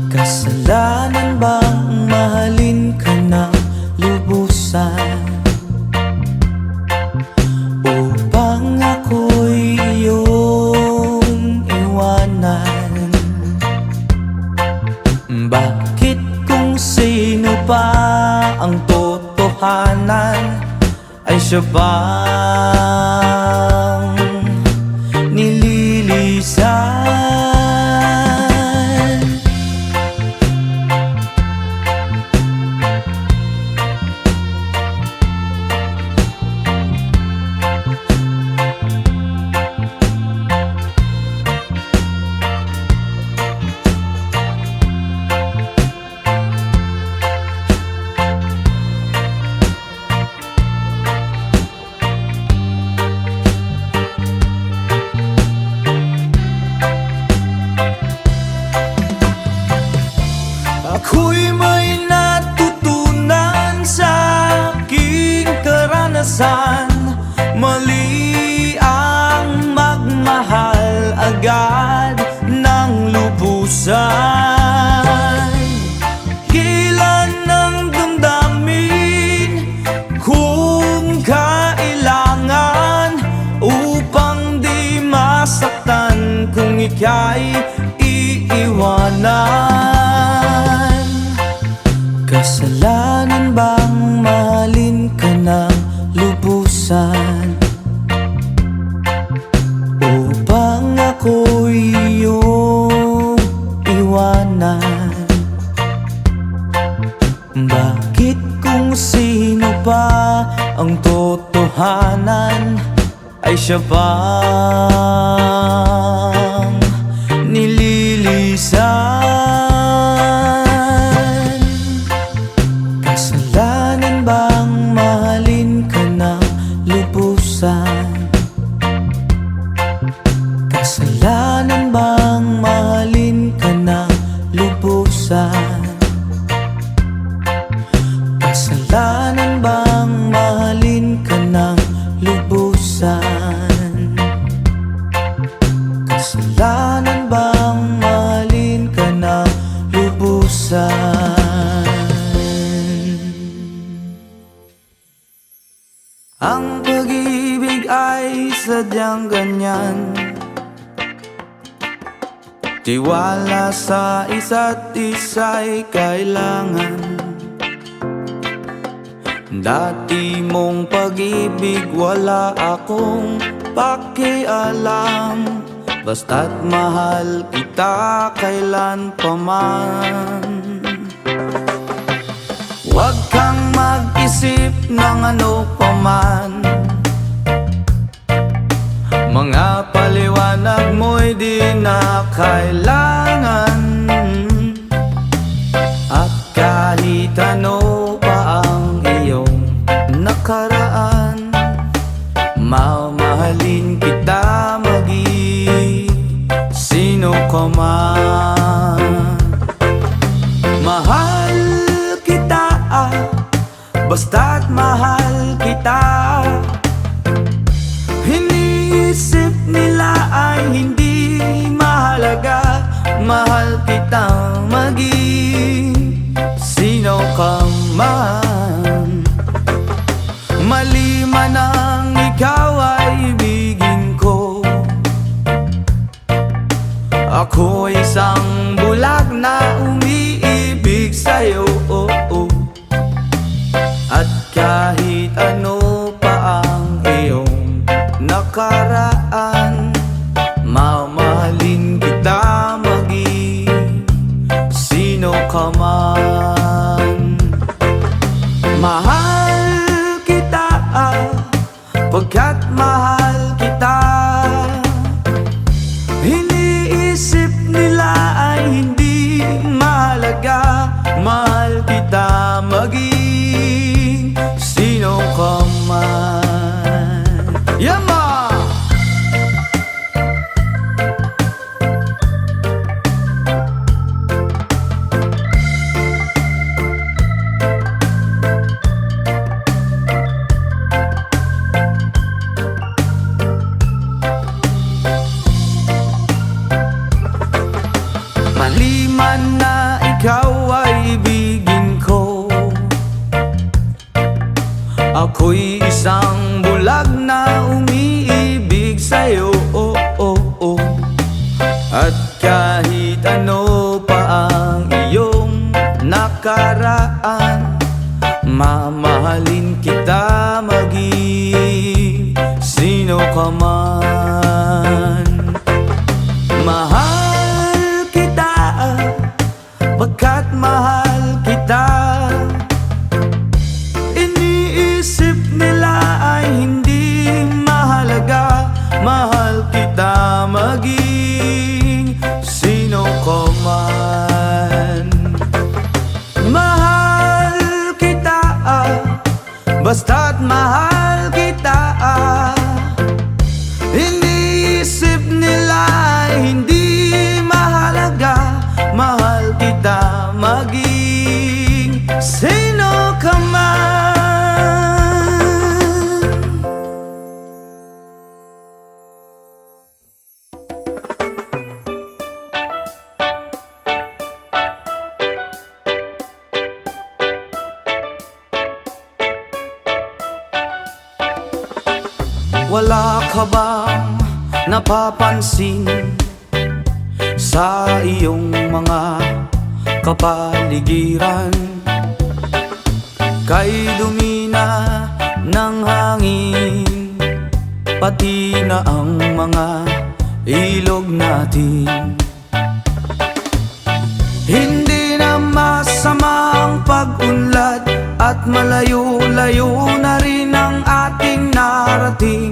E: Kasalanan bang mahalin ka ng lubusan upang ako'y iyong iwanan? Bakit kung sino pa ang totohanan ay siya bang nililisan? Ako'y may natutunan sa aking karanasan. Mali ang magmahal agad ng lubusan. Kailan ang damdamin kung kailangan upang di masaktan kung ika'y iiwanan? Kasalanan bang mahalin ka ng lubusan upang ako'y iyong iwanan? Bakit kung sino pa ang totohanan ay siya bang nililisan? Kasalanan bang mahalin ka ng lubusan? Kasalanan bang mahalin ka ng lubusan? Kasalanan bang mahalin ka ng lubusan? Kasalanan bang mahalin ka ng lubusan? Ang pag-ibig ay sadyang ganyan, tiwala sa isa't isa'y kailangan. Dati mong pag-ibig wala akong pakialam, basta't mahal kita kailan paman. Huwag kang mag-isip ng ano paman, mga paliwanag mo'y di na kailangan. At kahit ano pa ang iyong nakaraan, mamahalin kita sino ka man. Mahal kita, basta't mahal kita. Iniisip nila ay hindi mahalaga, mahal kitang maging sino ka man. Mali man ang ikaw ay ibigin ko, ako isang bulag na umiibig sa'yo. At kahit ano pa ang iyong nakaraan, mamahalin kita maging sino ka man. Mahal kita pagkat mahal kita. Iniisip nila ay hindi mahalaga, mahal kita maging sino ka man. Yama! man na ikaw ay ibigin ko, ako'y isang bulag na umiibig sa'yo. At kahit ano pa ang iyong nakaraan, mamahalin kita maging sino ka man. Mahal kita, pagkat mahal kita. Iniisip nila ay hindi mahalaga, mahal kita maging sino ka man. Mahal kita, basta't mahal kita. Iniisip nila ay hindi mahalaga, mahal kita maging sino ka man. Wala ka bang napapansin sa iyong mga kapaligiran? Kay dumi na ng hangin, pati na ang mga ilog natin. Hindi na masama ang pag-unlad, at malayo-layo na rin ang ating narating.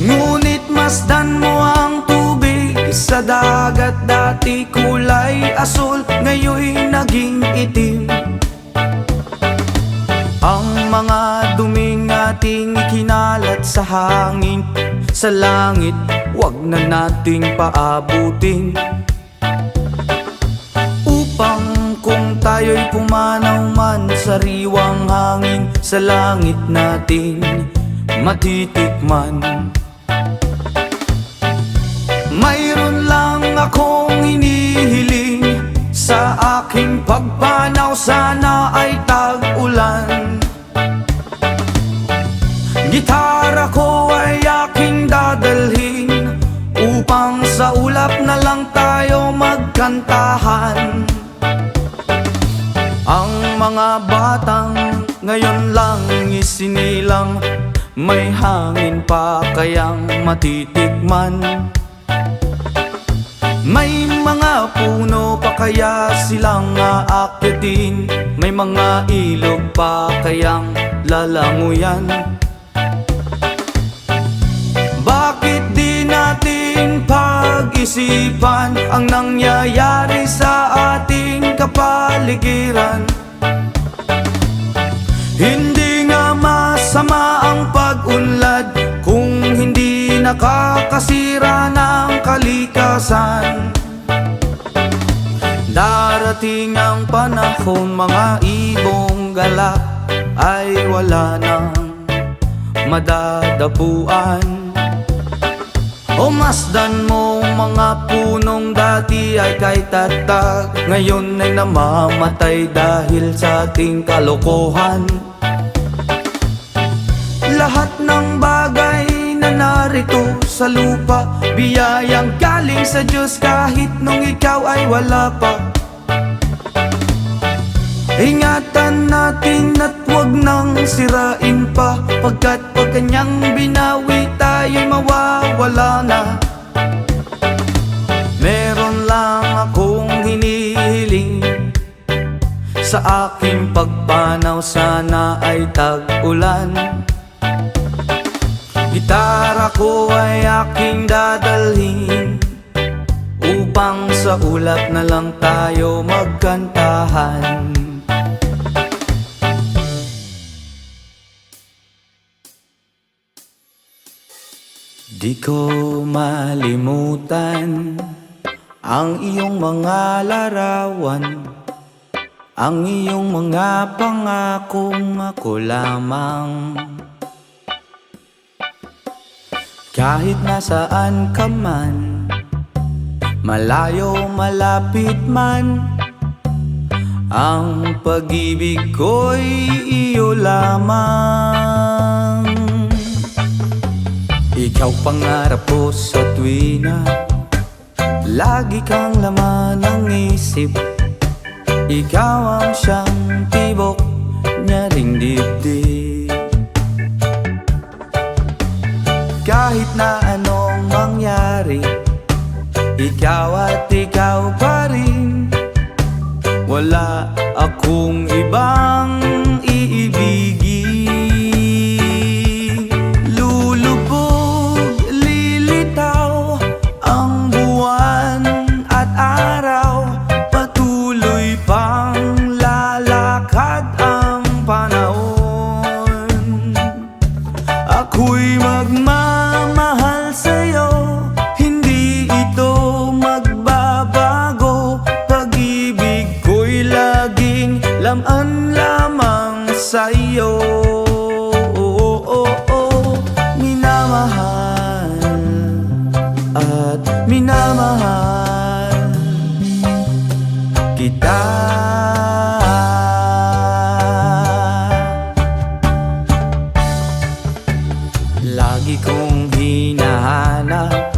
E: Ngunit masdan mo ang tubig sa dagat, dati kulay asul, ngayon naging itim. Ang mga duming ating ikinalat sa hangin, sa langit, wag na nating paabutin. Upang kung tayo'y pumanaw man, sariwang hangin sa langit natin matitikman. Mayroon lang akong hinihiling, sa aking pagpanaw sana ay tag-ulan. Gitara ko ay aking dadalhin, upang sa ulap na lang tayo magkantahan. Ang mga batang ngayon lang isinilang, may hangin pa kayang matitikman. May mga puno pa kaya silang aakyatin, may mga ilog pa kayang lalanguyan. Bakit di natin pag-isipan ang nangyayari sa ating kapaligiran? Hindi nga masama ang pag-unlad kung hindi nakakasira ng kalikasan. Darating ang panahon, mga ibong galak ay wala nang madadapuan. O masdan mo mga punong dati ay kay tatag, ngayon ay namamatay dahil sa ating kalokohan. Lahat ng bagay na narito sa lupa, biyayang galing sa Diyos kahit nung ikaw ay wala pa. Ingatan natin at huwag nang sirain pa, pagkat pag kanyang binawi tayo'y mawawala na. Meron lang akong hinihiling, sa aking pagpanaw sana ay tag-ulan. Gitara ko ay aking dadalhin, upang sa ulap na lang tayo magkantahan. Di ko malimutan ang iyong mga larawan, ang iyong mga pangakong ako lamang. Kahit nasaan ka man, Malayo malapit man, ang pag-ibig ko'y iyo lamang. Ikaw pangarap ko sa tuwina, lagi kang laman ng isip. Ikaw ang siyang tibok niya ring dibdib. Kahit na anong mangyari, ikaw at ikaw pa rin. Wala akong ibang iibigin. Lulubog, lilitaw ang buwan at araw. Patuloy pang lalakad ang panahon. Ako'y magmamahal sa'yo, hindi ito magbabago. Pag-ibig ko'y laging laman lamang sa'yo. Minamahal at minamahal kita. Lagi kong hinahanap,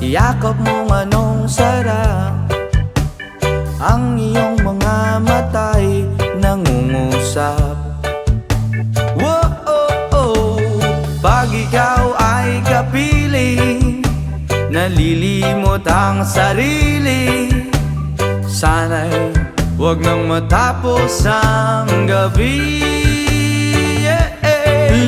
E: yakap mong anong sarap. Ang iyong mga mata'y nangungusap. Whoa, pag ikaw ay kapiling, nalilimot ang sarili. Sana'y huwag nang matapos ang gabi.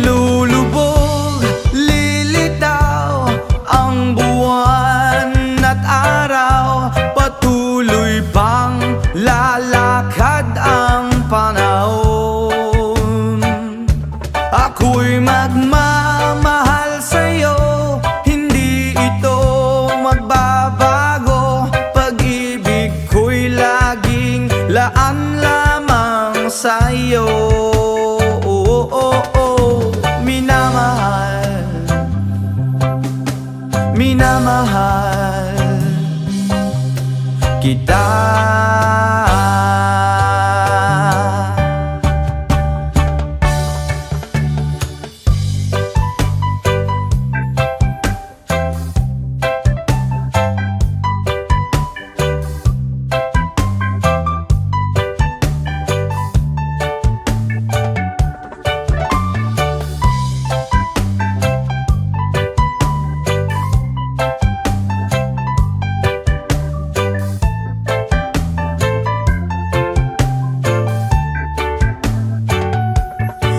E: Lulubog, lilitaw ang buwan at araw. Patuloy pang lalakad ang panahon. Ako'y magmamahal sa'yo, hindi ito magbabago. Pag-ibig ko'y laging laan lamang sa'yo. Minamahal, minamahal kita.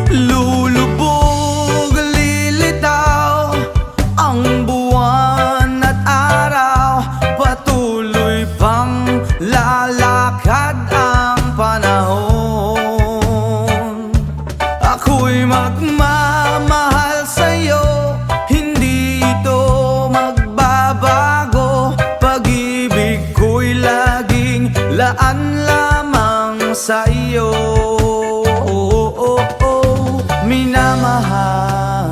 E: Lulubog, lilitaw ang buwan at araw. Patuloy pang lalakad ang panahon. Ako'y magmamahal sa'yo, hindi ito magbabago. Pag-ibig ko'y laging laan lamang sa'yo. Minamahal,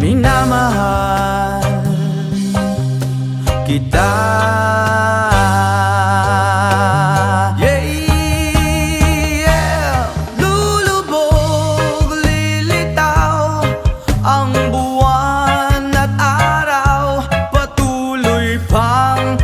E: minamahal kita. Lulubog, lilitaw ang buwan at araw. Patuloy pang